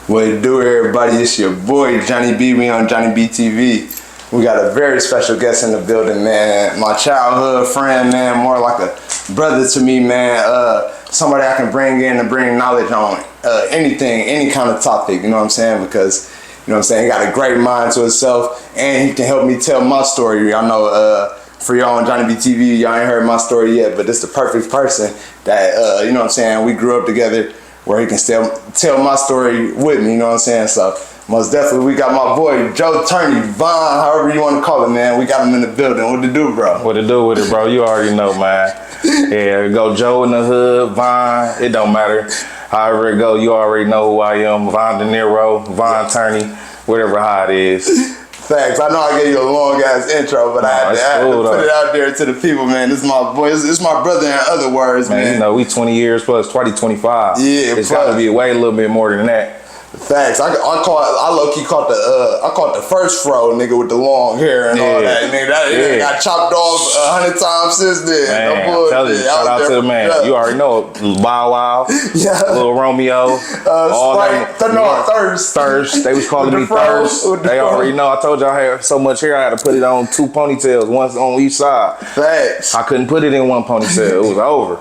What it do, everybody? It's your boy Jonny Bee. We on JonnyBeeTV. We got a very special guest in the building, man. My childhood friend, man. More like a brother to me, man. Somebody I can bring in and bring knowledge on anything, any kind of topic. You know what I'm saying? Because you know what I'm saying, he got a great mind to himself, and he can help me tell my story. I know for y'all on JonnyBeeTV, y'all ain't heard my story yet, but this the perfect person that you know what I'm saying. We grew up together, where he can still tell my story with me, you know what I'm saying? So most definitely we got my boy Turney, Von, however you want to call it, man. We got him in the building. What to do, bro? What to do with it, bro? You already know, man. Yeah, go Joe in the hood, Von, it don't matter. However it go, you already know who I am. VonDinero, Von Turney, whatever how it is. Thanks. I know I gave you a long ass intro, but I had to put it out there to the people, man. This is my boy. This is my brother in other words, man. You know, we 20 years plus 2025. Yeah, it's got to be way a little bit more than that. Thanks. I low key caught the first fro nigga with the long hair and all that. Nigga, that got chopped off 100 times since then. Man, no tell you, shout out to the man. You already know Bow Wow, Little Romeo, Thirst. They was calling me Thirst. They already know. I told y'all I had so much hair I had to put it on 2 ponytails, one on each side. Thanks. I couldn't put it in 1 ponytail. It was over.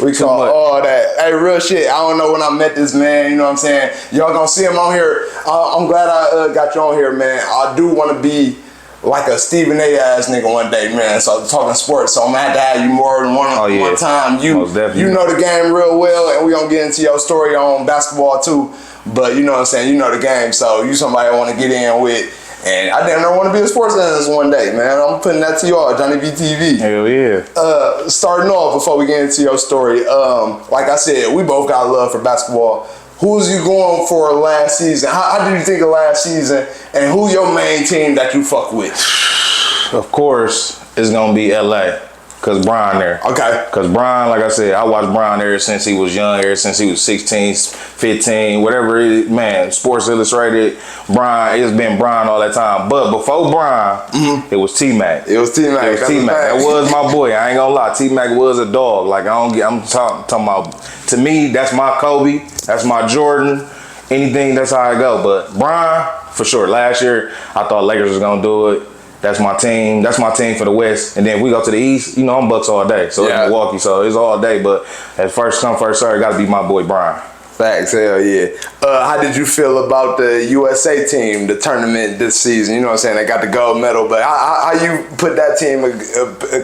We call all that. Hey, real shit. I don't know when I met this man. You know what I'm saying? Y'all gonna see him on here. I'm glad I got you on here, man. I do want to be like a Stephen A. ass nigga one day, man. So talking sports, so I'm gonna have to have you more than one time. You know the game real well, and we gonna get into your story on basketball too. But you know what I'm saying, you know the game, so you somebody I want to get in with. And I damn near want to be a sports analyst one day, man. I'm putting that to y'all, JonnyBeeTV. Hell yeah. Starting off before we get into your story, like I said, we both got love for basketball. Who's you going for last season? How did you think of last season? And who your main team that you fuck with? Of course, it's gonna be LA. Cause Brian there. Okay. Cause Brian, like I said, I watched Brian ever since he was young, ever since he was 16, 15, whatever it is, man, Sports Illustrated, Brian, it's been Brian all that time. But before Brian, it was T-Mac. It was T-Mac. It was T-Mac. That was my boy. I ain't gonna lie. T-Mac was a dog. Like I'm talking about, to me, that's my Kobe, that's my Jordan, anything, that's how I go. But Brian, for sure, last year, I thought Lakers was gonna do it. That's my team. That's my team for the West. And then if we go to the East, you know, I'm Bucks all day. So it's Milwaukee, so it's all day. But at first come, first serve, got to be my boy Brian. Facts, hell yeah. How did you feel about the USA team, the tournament this season? You know what I'm saying? They got the gold medal, but how you put that team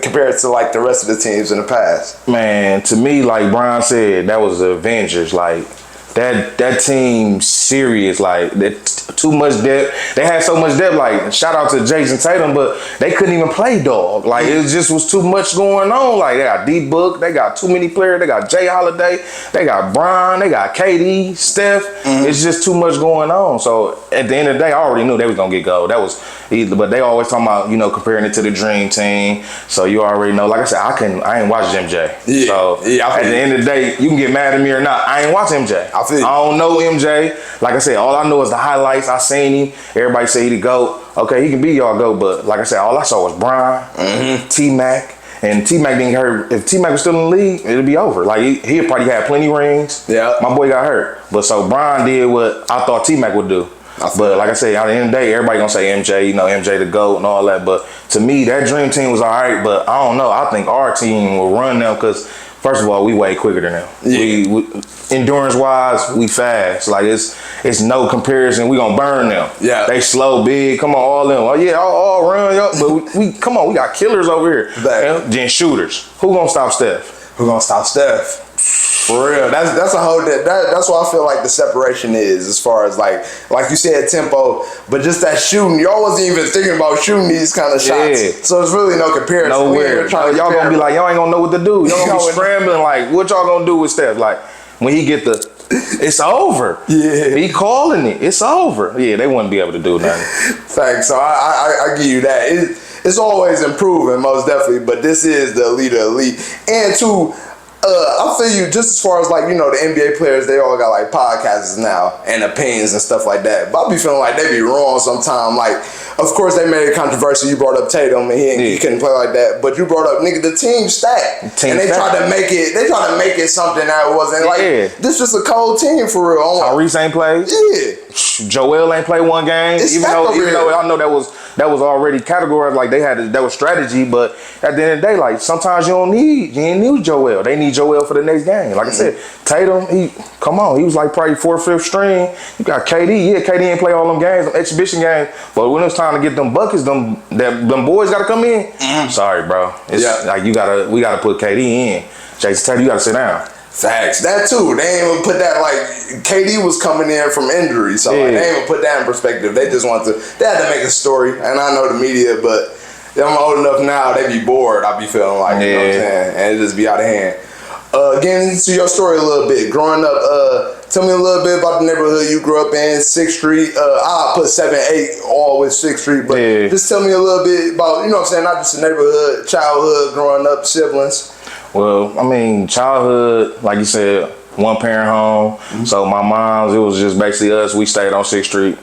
compared to like the rest of the teams in the past? Man, to me, like Brian said, that was the Avengers. Like that team serious. Like that. Too much depth. They had so much depth. Like shout out to Jason Tatum, but they couldn't even play dog. Like it just was too much going on. Like they got D-Book, they got too many players. They got Jay Holiday, they got Brian, they got KD, Steph. It's just too much going on. So at the end of the day, I already knew they was gonna get gold. That was either, but they always talking about, you know, comparing it to the Dream Team. So you already know. Like I said, I ain't watch MJ. Yeah. So at the end of the day, you can get mad at me or not. I ain't watch MJ. I don't know MJ. Like I said, all I know is the highlights. I seen him. Everybody say he the GOAT. Okay, he can be y'all GOAT, but like I said, all I saw was Brian, T-Mac, and T-Mac didn't hurt. If T-Mac was still in the league, it'd be over. Like he'd probably had plenty rings. Yeah, my boy got hurt, but so Brian did what I thought T-Mac would do. But like I say, at the end of the day, everybody gonna say MJ, you know, MJ the GOAT and all that. But to me, that Dream Team was all right. But I don't know. I think our team will run them because, first of all, we way quicker than them. Yeah. Endurance wise, we fast. Like it's no comparison. We gonna burn them. Yeah. They slow, big. Come on, all them. Oh yeah, all run. Yo. But we come on. We got killers over here. Then shooters. Who gonna stop Steph? Who gonna stop Steph? For real, that's a whole. That's what I feel like the separation is, as far as like you said, tempo, but just that shooting. Y'all wasn't even thinking about shooting these kind of shots, so it's really no comparison. Nowhere. Y'all gonna be like, y'all ain't gonna know what to do. Y'all gonna be scrambling like, what y'all gonna do with Steph? Like when he get it's over. Yeah, he calling it. It's over. Yeah, they wouldn't be able to do nothing. Thanks. So I give you that. It's always improving, most definitely. But this is the elite of elite, and two. I feel you just as far as like, you know, the NBA players, they all got like podcasts now and opinions and stuff like that. But I be feeling like they be wrong sometimes. Like, of course they made a controversy. You brought up Tatum and he couldn't play like that. But you brought up, nigga, the team stacked. And they tried to make it something that wasn't like, this just a cold team for real. Tyrese ain't played. Yeah. Joel ain't played one game. Even though I know that was already categorized, like that was strategy, but at the end of the day, like sometimes you ain't need Joel. They need Joel for the next game. Like I said, Tatum, he was like probably 4th, 5th string. You got KD. Yeah, KD ain't play all them games, them exhibition games. But when it's time to get them buckets, them boys gotta come in. Sorry, bro. Like we gotta put KD in. Jason Tatum, you gotta sit down. Facts. That too. They ain't even put that, like, KD was coming in from injury, so like, they ain't even put that in perspective. They just they had to make a story, and I know the media, but I'm old enough now, they be bored, I be feeling like, you know what I'm saying, and it just be out of hand. Getting into your story a little bit, growing up, tell me a little bit about the neighborhood you grew up in, 6th Street. I'll put 7, 8 all with 6th Street, but just tell me a little bit about, you know what I'm saying, not just the neighborhood, childhood, growing up, siblings. Well, I mean, childhood, like you said, one parent home. So my mom's, it was just basically us. We stayed on 6th Street,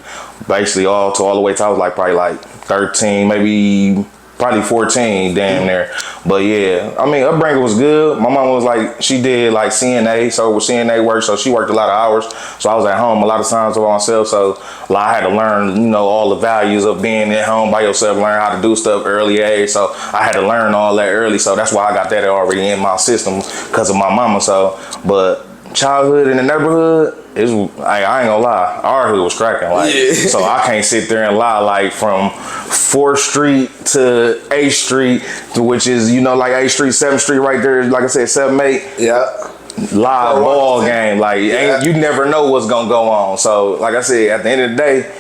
basically all the way to I was like probably like 13, maybe probably 14, damn near. But yeah, I mean, upbringing was good. My mom was like, she did like CNA, so with CNA work, so she worked a lot of hours. So I was at home a lot of times by myself. So like, I had to learn, you know, all the values of being at home by yourself, learn how to do stuff early age. So I had to learn all that early. So that's why I got that already in my system because of my mama. So, but childhood in the neighborhood, I ain't gonna lie, our hood was cracking, like, so I can't sit there and lie, like, from 4th Street to 8th Street, which is, you know, like 8th Street, 7th Street right there, like I said, 7, 8. Live ball game, like, you never know what's gonna go on. So, like I said, at the end of the day,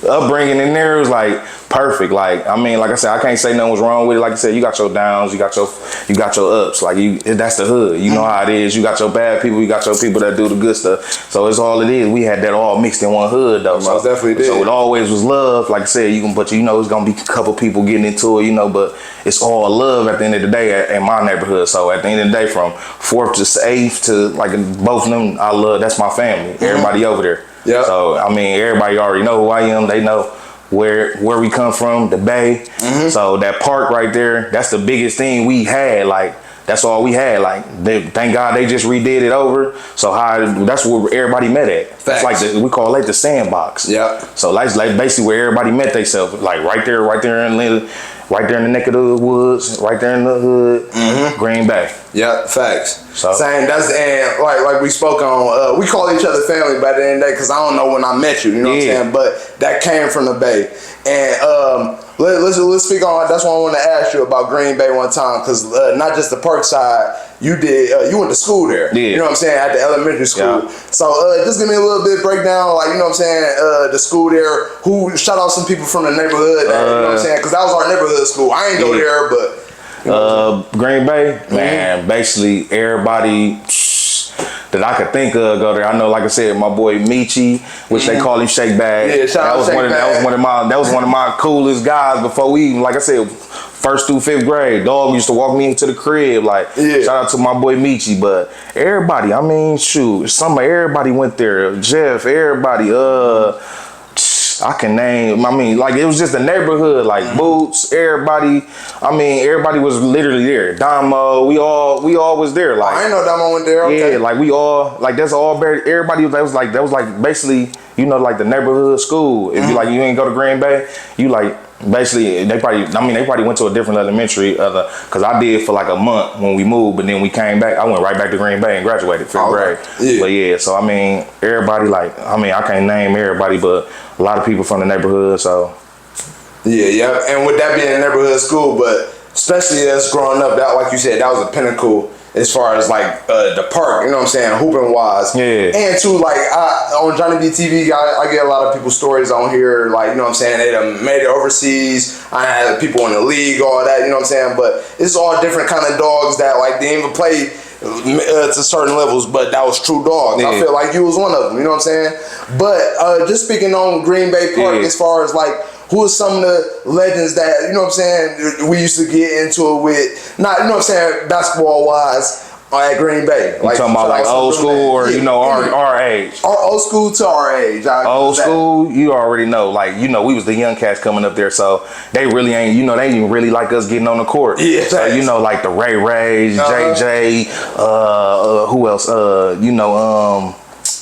upbringing in there was like perfect. Like, I mean, like I said, I can't say nothing was wrong with it. Like I said, you got your downs, you got your ups. Like, that's the hood. You know how it is. You got your bad people, you got your people that do the good stuff. So it's all it is. We had that all mixed in one hood though. Most definitely did. So it always was love. Like I said, but you know, it's gonna be a couple people getting into it, you know, but it's all love at the end of the day in my neighborhood. So at the end of the day, from 4th to 8th to like both of them, I love. That's my family. Everybody over there. Yeah. So I mean, everybody already know who I am. They know where we come from, the Bay. So that park right there, that's the biggest thing we had. Like, that's all we had. Like, thank God they just redid it over. So that's where everybody met at. It's like we call it the sandbox. Yeah. So like basically where everybody met themselves. Like right there in the neck of the woods, right there in the hood, Green Bay. Yeah, facts. So same. That's and like we spoke on. We call each other family by the end of the day because I don't know when I met you. You know what I'm saying? But that came from the Bay. And let's speak on. That's why I want to ask you about Green Bay one time because not just the Park side. You went to school there. Yeah. You know what I'm saying? At the elementary school. Yeah. So just give me a little bit breakdown. Like, you know what I'm saying? The school there. Shout out some people from the neighborhood. You know what I'm saying? Because that was our neighborhood school. I ain't go there, but. You know Green Bay, man, basically everybody that I could think of go there. I know, like I said, my boy Michi, which they call him Shake Bag. Yeah, that was one of my coolest guys before we even, like I said, 1st through 5th grade. Dog used to walk me into the crib. Like, shout out to my boy Michi. But everybody, I mean, shoot, everybody went there. Jeff, everybody, I can name, I mean, like, it was just a neighborhood, like, Boots, everybody, I mean, everybody was literally there. Damo, we all was there, like. I ain't know Damo went there, okay. Yeah, like, we all, like, that's all, everybody, that was like, basically, you know, like, the neighborhood school. If you ain't go to Green Bay, you, like, basically, they probably went to a different elementary, because I did for like a month when we moved, but then we came back. I went right back to Green Bay and graduated 5th grade. Yeah. But yeah, so I mean, everybody, like, I mean, I can't name everybody, but a lot of people from the neighborhood, so. Yeah, and with that being a neighborhood school, but especially us growing up, that, like you said, that was a pinnacle as far as like the park, you know what I'm saying, hooping wise. Yeah. And too, like on JonnyBeeTV, I get a lot of people's stories on here, like, you know what I'm saying, they done made it overseas. I had people in the league, all that, you know what I'm saying, but it's all different kind of dogs that like didn't even play to certain levels, but that was true dogs. Yeah. I feel like you was one of them, you know what I'm saying? But just speaking on Green Bay Park, as far as like who are some of the legends that, you know what I'm saying, we used to get into it with, not, you know what I'm saying, basketball wise, at Green Bay. You talking about like old school or, you know, our age? Old school to our age. Old school, you already know. Like, you know, we was the young cats coming up there, so they really ain't, you know, they ain't even really like us getting on the court. Yeah. So, you know, like the Ray Rays, JJ, who else? You know,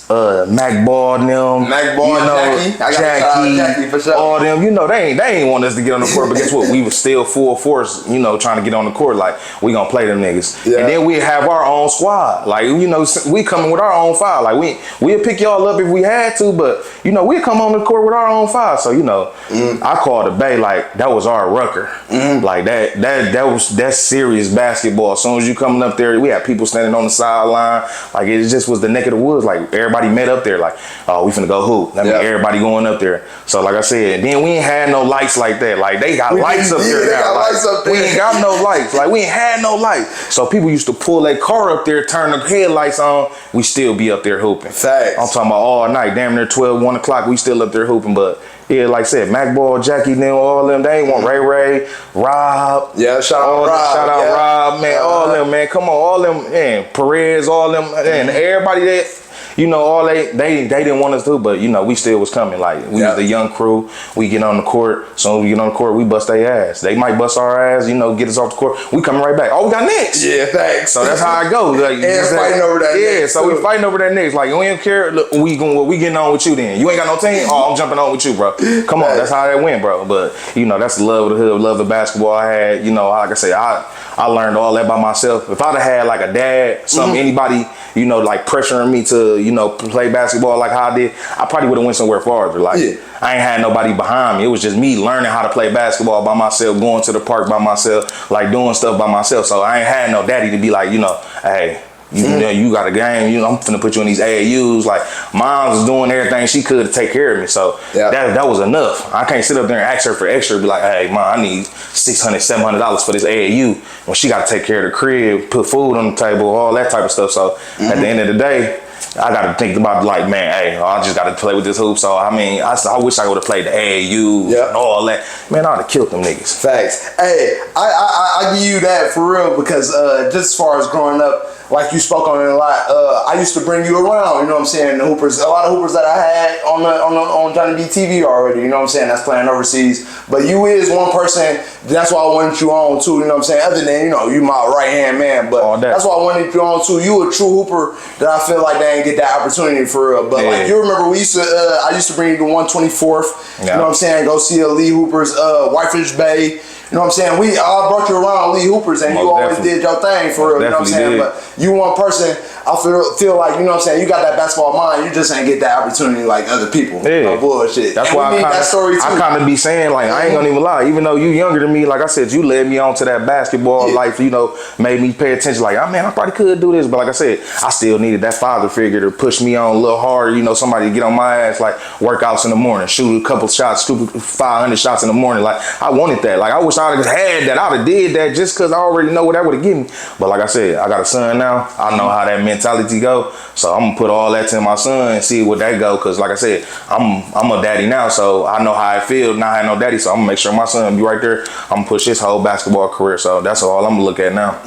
Mac Ball and them. Mac Ball, you know, Jackie for sure. All them, you know, they ain't want us to get on the court, but guess what? We was still full force, you know, trying to get on the court. Like, we gonna play them niggas. Yeah. And then we have our own squad. Like, you know, we coming with our own file. Like, we'll pick y'all up if we had to, but, you know, we'll come on the court with our own file. So, you know, I called the Bay, like, that was our rucker. Like, that's serious basketball. As soon as you coming up there, we had people standing on the sideline. Like, it just was the neck of the woods. Like, everybody met up there, like, oh, we finna go hoop. That mean everybody going up there. So like I said, then we ain't had no lights like that. Like they got lights up there now. Like, we ain't got no lights. Like we ain't had no lights. So people used to pull their car up there, turn the headlights on. We still be up there hooping. Facts. I'm talking about all night, damn near 12, 1 o'clock. We still up there hooping, but. Yeah, like I said, Mac Ball, Jackie, them, all them, they ain't want Ray, Rob. Yeah, shout out Rob, man, all them, man. Come on, all them, man, Perez, all them, and everybody that, you know, all they didn't want us to, but, you know, we still was coming. Like, we was the young crew. We get on the court. So when we get on the court, we bust their ass. They might bust our ass, you know, get us off the court. We coming right back. Oh, we got Knicks. Yeah, thanks. So that's how it goes. Like, and fighting over that Knicks, so we fighting over that Knicks. Like, we don't care. Look, we getting on with you then. You ain't got no team? Oh, I'm jumping on with you, bro. Come on. That's how that went, bro. But, you know, that's the love of the hood, love of basketball I had. You know, like I say, I learned all that by myself. If I'd have had, like, a dad, anybody, you know, like, pressuring me to, you know, play basketball like how I did, I probably would have went somewhere farther. Like, I ain't had nobody behind me. It was just me learning how to play basketball by myself, going to the park by myself, like, doing stuff by myself. So I ain't had no daddy to be like, you know, hey, you know, you got a game, you know, I'm finna put you in these AAUs. Like, mom was doing everything she could to take care of me. So that was enough. I can't sit up there and ask her for extra, be like, hey, mom, I need $600, $700 for this AAU. When she got to take care of the crib, put food on the table, all that type of stuff. So at the end of the day, I got to think about, like, man, hey, I just got to play with this hoop. So, I mean, I wish I would have played the AAU and all that. Man, I would have killed them niggas. Facts. Hey, I give you that for real because just as far as growing up, like you spoke on it a lot, I used to bring you around, you know what I'm saying, the hoopers, a lot of hoopers that I had on JonnyBeeTV already, you know what I'm saying, that's playing overseas. But you is one person, that's why I wanted you on too, you know what I'm saying, other than, you know, you my right-hand man, but that's why I wanted you on too. You a true hooper that I feel like they ain't get that opportunity for real. But like you remember, I used to bring you to 124th, you know what I'm saying, go see Elite Hoopers, Whitefish Bay. You know what I'm saying? I brought you around Lee Hoopers and you always did your thing for real, you know what I'm saying? But you one person, I feel like, you know what I'm saying, you got that basketball mind, you just ain't get that opportunity like other people. Yeah. No bullshit. That's why I kind of be saying, like, I ain't gonna even lie, even though you younger than me, like I said, you led me on to that basketball life, you know, made me pay attention, like, oh man, I probably could do this, but like I said, I still needed that father figure to push me on a little harder, you know, somebody to get on my ass, like, workouts in the morning, shoot a couple shots, 500 shots in the morning, like, I wanted that, like, I wish I had that, I'd have did that just because I already know what that would have given me. But like I said, I got a son now. I know how that mentality go. So I'm gonna put all that to my son and see what that go. Cause like I said, I'm a daddy now, so I know how I feel not having no daddy. So I'm gonna make sure my son be right there. I'm gonna push his whole basketball career. So that's all I'm gonna look at now.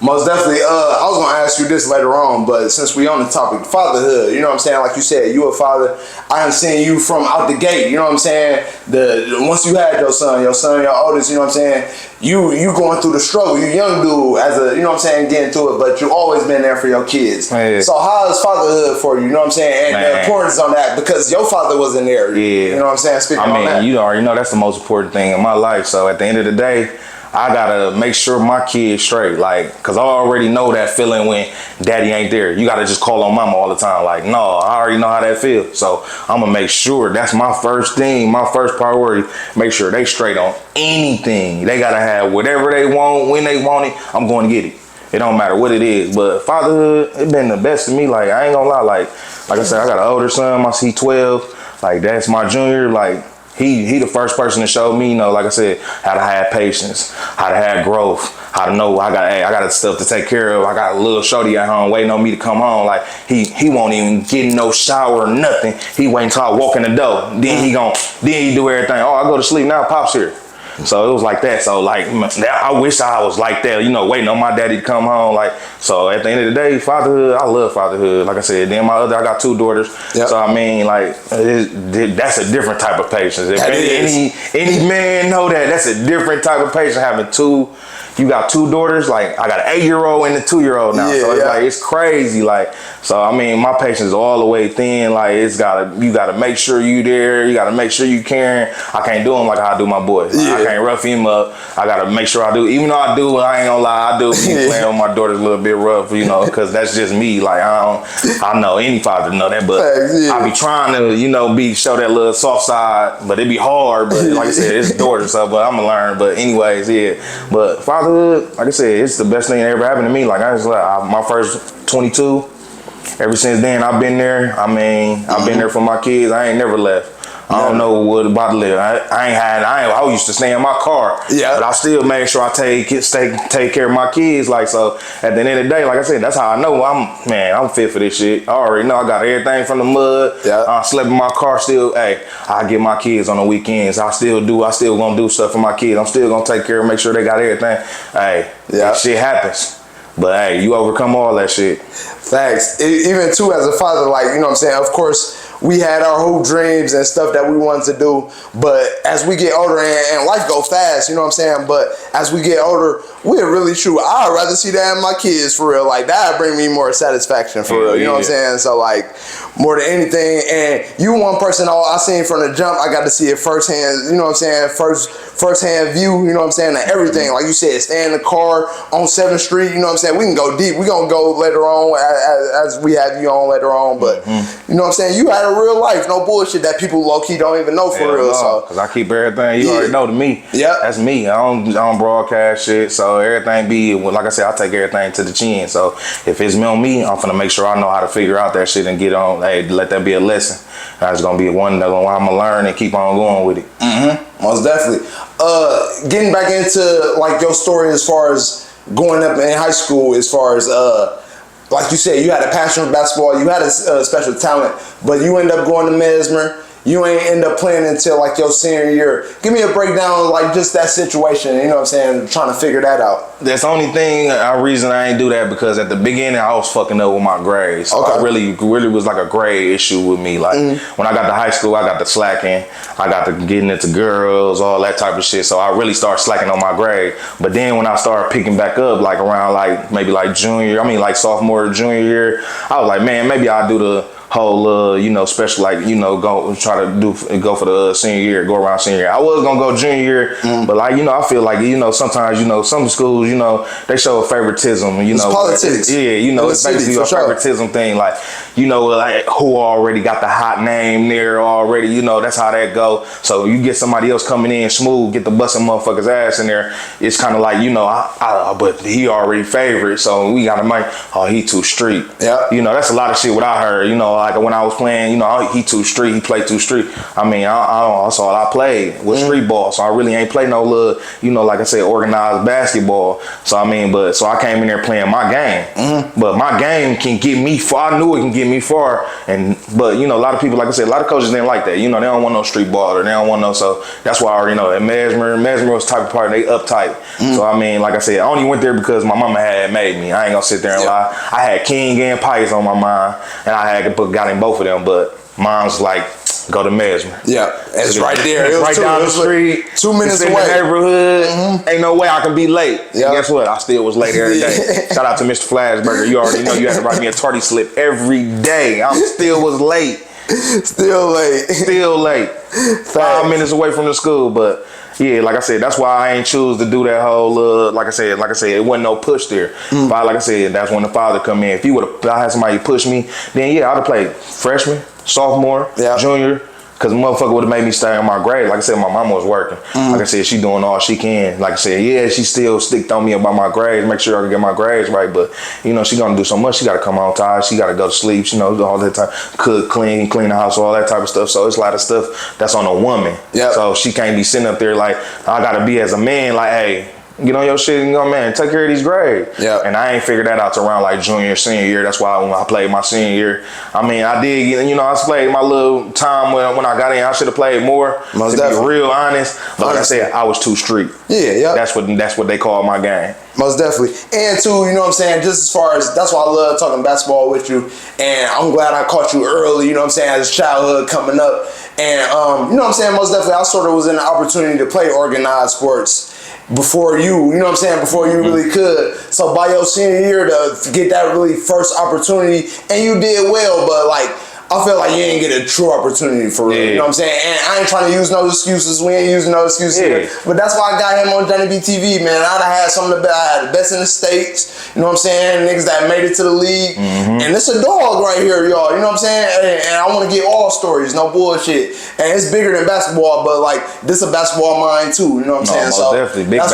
Most definitely. I was gonna ask you this later on, but since we on the topic, fatherhood, you know what I'm saying? Like you said, you a father. I am seeing you from out the gate. You know what I'm saying? Once you had your son, your oldest. You know what I'm saying? You going through the struggle. You young dude as a, you know what I'm saying, getting through it, but you always been there for your kids. Yeah. So how is fatherhood for you? You know what I'm saying? And the importance on that because your father wasn't there. Yeah. You know what I'm saying? Speaking on that. You already know that's the most important thing in my life. So at the end of the day, I gotta make sure my kid's straight, like, cause I already know that feeling when daddy ain't there. You gotta just call on mama all the time, like, no, I already know how that feels. So I'm gonna make sure that's my first thing, my first priority. Make sure they straight on anything. They gotta have whatever they want, when they want it. I'm going to get it. It don't matter what it is. But fatherhood, it been the best to me. Like, I ain't gonna lie. Like I said, I got an older son. He's 12. Like, that's my junior. Like, he the first person to show me, you know, like I said, how to have patience, how to have growth, how to know I got stuff to take care of. I got a little shorty at home waiting on me to come home. Like he won't even get no shower or nothing. He waiting till I walk in the door. Then he do everything. Oh, I go to sleep now. Pop's here. So it was like that. So like, I wish I was like that, you know, waiting on my daddy to come home. Like, so at the end of the day, fatherhood, I love fatherhood. Like I said, then I got 2 daughters. Yep. So I mean, like, that's a different type of patience. If any man know that's a different type of patience, having 2. You got 2 daughters, like I got an 8-year-old and a 2-year-old now. So it's like, it's crazy. Like, so I mean, my patience is all the way thin. Like, you gotta make sure you there. You gotta make sure you caring. I can't do him like how I do my boys. I can't rough him up. I gotta make sure I do. Even though I do, I ain't gonna lie, I do be playing with my daughters a little bit rough, you know, because that's just me. Like, I know any father know that, but I be trying to, you know, show that little soft side, but it be hard. But like I said, it's daughters, so but I'm gonna learn. But anyways, but fatherhood, like I said, it's the best thing that ever happened to me. Like I was like, my first 22. Ever since then, I've been there. I mean, I've been there for my kids. I ain't never left. I don't know what about to live. I used to stay in my car. But I still made sure I take care of my kids. Like, so at the end of the day, like I said, that's how I know I'm fit for this shit. I already know I got everything from the mud. I slept in my car still. Hey, I get my kids on the weekends. I still gonna do stuff for my kids. I'm still gonna take care of, make sure they got everything. Hey, shit happens. But hey, you overcome all that shit. Facts. Even too, as a father, like, you know what I'm saying, of course, we had our whole dreams and stuff that we wanted to do, but as we get older, and life go fast, you know what I'm saying, but as we get older, we're really true. I'd rather see that in my kids, for real. Like, that'd bring me more satisfaction, for real. You know what I'm saying? So, like, more than anything, and you one person I seen from the jump, I got to see it firsthand, you know what I'm saying, first-hand view, you know what I'm saying, and everything. Like you said, stay in the car on 7th Street, you know what I'm saying, we can go deep. We're going to go later on as we have you on later on, but you know what I'm saying, you had a real life, no bullshit that people low-key don't even know, for real. So, because I keep everything, you already know, to me. That's me. I don't broadcast shit, so everything like I said, I take everything to the chin. So if it's on me, I'm finna make sure I know how to figure out that shit and get on. Hey, let that be a lesson. That's gonna be one that I'm gonna learn and keep on going with it. Most definitely. Getting back into like your story as far as going up in high school, as far as like you said, you had a passion for basketball, you had a special talent, but you end up going to Mesmer. You ain't end up playing until like your senior year. Give me a breakdown of like just that situation, you know what I'm saying, trying to figure that out. That's the only reason I ain't do that, because at the beginning I was fucking up with my grades. So I really was like a grade issue with me. Like when I got to high school, I got to slacking. I got to getting into girls, all that type of shit. So I really started slacking on my grade. But then when I started picking back up, like around like maybe like sophomore or junior year, I was like, man, maybe I'll do the whole you know, special, like, you know, go for the senior year, go around senior year. I was gonna go junior year, but like, you know, I feel like, you know, sometimes, you know, some schools, you know, they show a favoritism, you know, politics. You know, it's basically a favoritism thing, like, you know, like who already got the hot name there already, you know, that's how that go. So you get somebody else coming in smooth, get the busting motherfucker's ass in there, it's kind of like, you know, but he already favorite, so we gotta make, he too street. You know, that's a lot of shit what I heard, you know, like when I was playing, you know, he too street, he played too street. I mean, that's all I played was street ball. So I really ain't play no little, you know, like I said, organized basketball. So I mean, so I came in there playing my game. But my game can get me far. I knew it can get me far. But you know, a lot of people, like I said, a lot of coaches didn't like that. You know, they don't want no street ball, or they don't want no. So that's why I already know that Mesmer was the type of part, they uptight. So I mean, like I said, I only went there because my mama had made me. I ain't gonna sit there and lie. I had King and Pice on my mind, and I had got in both of them, but mom's like, go to Mesmer. It's right there. It's right down the street. 2 minutes away. In the neighborhood. Ain't no way I can be late. Guess what? I still was late every day. Shout out to Mr. Flashburger. You already know you had to write me a tardy slip every day. I still was late. Still late. 5 minutes away from the school, but yeah, like I said, that's why I ain't choose to do that whole, like I said, it wasn't no push there. But like I said, that's when the father come in. If I had somebody push me, then yeah, I'd have played freshman, sophomore, junior, Cause motherfucker would have made me stay on my grades. Like I said, my mama was working. Like I said, she doing all she can. Like I said, yeah, she still sticked on me about my grades, make sure I can get my grades right. But you know, she gonna do so much. She gotta come home tired. She gotta go to sleep. You know, all that time, cook, clean the house, all that type of stuff. So it's a lot of stuff that's on a woman. Yeah. So she can't be sitting up there like, I gotta be as a man. Like, hey, get on your shit and go, man, take care of these grades. Yeah. And I ain't figured that out till around like junior, senior year. That's why when I played my senior year, I mean, I did, you know, I played my little time when I got in. I should have played more. Most to be real honest. But like I said, I was too street. Yeah. That's what they call my game. Most definitely. And too, you know what I'm saying, just as far as, that's why I love talking basketball with you. And I'm glad I caught you early, you know what I'm saying, as childhood coming up. And, you know what I'm saying, most definitely, I sort of was in the opportunity to play organized sports before you know what I'm saying, before you really could. So by your senior year to get that really first opportunity, and you did well, but like, I feel like you ain't get a true opportunity for real. You know what I'm saying? And I ain't trying to use no excuses. We ain't using no excuses here. But that's why I got him on JBTV, man. I'd have had some of the best. I had the best in the States. You know what I'm saying? Niggas that made it to the league. And it's a dog right here, y'all. You know what I'm saying? And I want to get all stories, no bullshit. And it's bigger than basketball, but like, this a basketball mind too. You know what I'm saying? So definitely. Big that's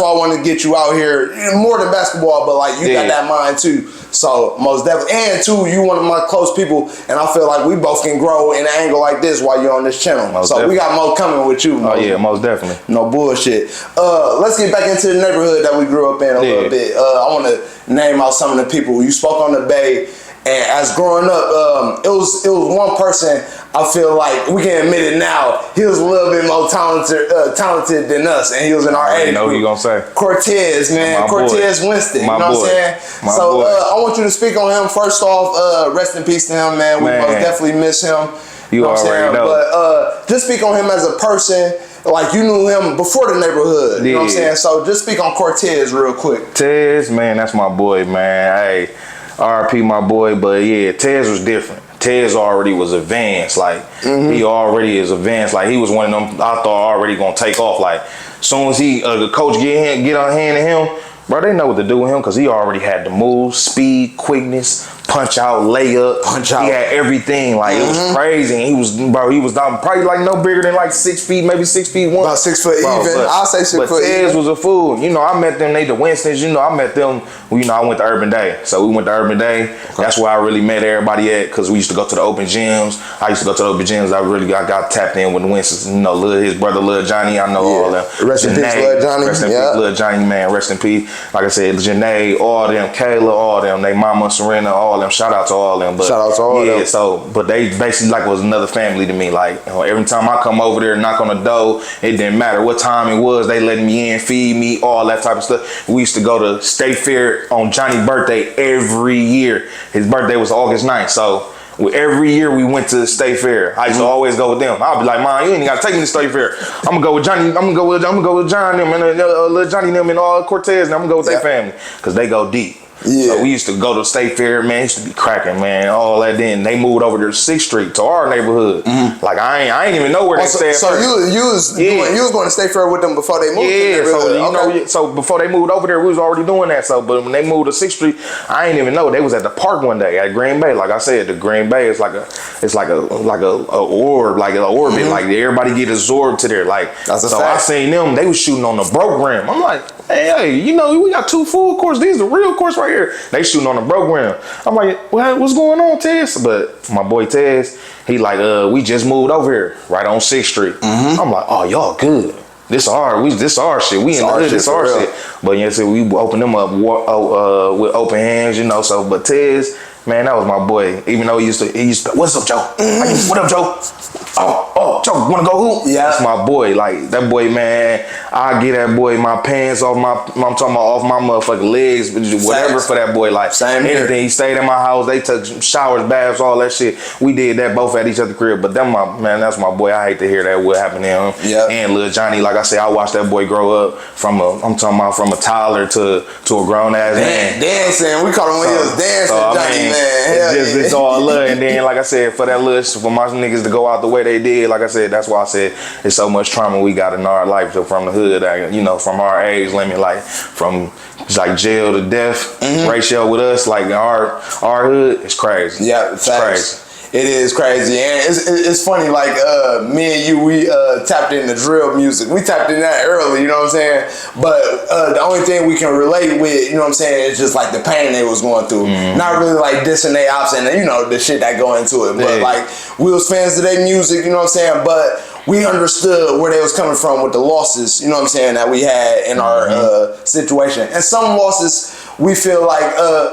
why I wanted to get you out here. More than basketball, but like, you got that mind too. So most definitely, and too, you one of my close people, and I feel like we both can grow in an angle like this while you're on this channel. Most so definitely. We got more coming with you. Oh yeah, most definitely. No bullshit. Let's get back into the neighborhood that we grew up in a little bit. I want to name out some of the people. You spoke on the Bay, and as growing up, it was one person. I feel like we can admit it now. He was a little bit more talented than us, and he was in our age. You know what you gonna say? Cortez, man, Cortez Winston. You know what I'm saying? So I want you to speak on him. First off, rest in peace to him, man. We most definitely miss him. You know what I'm saying? But just speak on him as a person. Like, you knew him before the neighborhood. You know what I'm saying? So just speak on Cortez real quick. Tez, man, that's my boy, man. Hey, R.I.P. my boy. But yeah, Tez was different. Tez already was advanced, like he already is advanced. Like he was one of them I thought already gonna take off. Like soon as the coach get on hand to him, bro, they know what to do with him because he already had the moves, speed, quickness, punch out, layup, He had everything. Like it was crazy. And he was probably like no bigger than like 6 feet, maybe 6 feet one. About 6 foot bro, even. I'll say 6 foot. But Tez was a fool. You know, I met them. They the Winstons. You know, I met them. You know, I went to Urban Day. So we went to Urban Day. Okay. That's where I really met everybody at because we used to go to the open gyms. I used to go to the open gyms. I got tapped in with the Winstons. You know, his brother, Lil Johnny. I know all them. Rest in peace, Lil Johnny. Rest in peace, Lil Johnny, man. Rest in peace. Like I said, Janae, all them, Kayla, all them. They mama, Serena, all them. Shout out to all them. But, shout out to all them. So, but they basically like was another family to me. Like, you know, every time I come over there and knock on the door, it didn't matter what time it was. They letting me in, feed me, all that type of stuff. We used to go to State Fair on Johnny's birthday every year. His birthday was August 9th. So every year we went to State Fair. I used to always go with them. I'll be like, Mom, you ain't gotta take me to State Fair. I'm gonna go with Johnny. I'm gonna go with John them and little Johnny them and all Cortez. And I'm gonna go with their family because they go deep. So we used to go to State Fair, man. It used to be cracking, man. All that. Then they moved over to 6th Street to our neighborhood. Like I ain't even know where they stayed. So you was going to State Fair with them before they moved. So before they moved over there, we was already doing that. So, but when they moved to 6th Street, I ain't even know they was at the park one day at Green Bay. Like I said, the Green Bay is like a orb, like an orbit. Like everybody get absorbed to there. Like so, I seen them. They was shooting on the program. I'm like, hey, you know, we got 2 full courts. These are the real courts right here. They shooting on the program. I'm like, well, what's going on, Tez? But my boy Tez, he like, we just moved over here, right on 6th Street. I'm like, oh, y'all good. This our shit. We in the hood. This our shit. But yes, we open them up with open hands, you know. So, but Tez, man, that was my boy. Even though he used to, what's up, Joe? What up, Joe? Oh, Joe, wanna go hoop? Yeah, that's my boy. Like that boy, man. I get that boy my pants off I'm talking about off my motherfucking legs, whatever for that boy. Like anything. He stayed in my house. They took showers, baths, all that shit. We did that both at each other's crib. But that's my boy. I hate to hear that what happened to him. Yeah. And Lil Johnny, like I said, I watched that boy grow up from a toddler to a grown ass man. Dancing. We call him when he was dancing, Johnny, man. It's all love. And then, like I said, for my niggas to go out the way they did, like I said, that's why I said it's so much trauma we got in our life from the hood, you know, from our age limit, like from like jail to death ratio with us, like our hood, it's crazy. Yeah, it's crazy. It is crazy, and it's funny. Like me and you, we tapped into drill music. We tapped in that early, you know what I'm saying? But the only thing we can relate with, you know what I'm saying, is just like the pain they was going through. Not really like dissing they ops and you know the shit that go into it. But like we was fans of their music, you know what I'm saying? But we understood where they was coming from with the losses, you know what I'm saying, that we had in our situation. And some losses we feel like,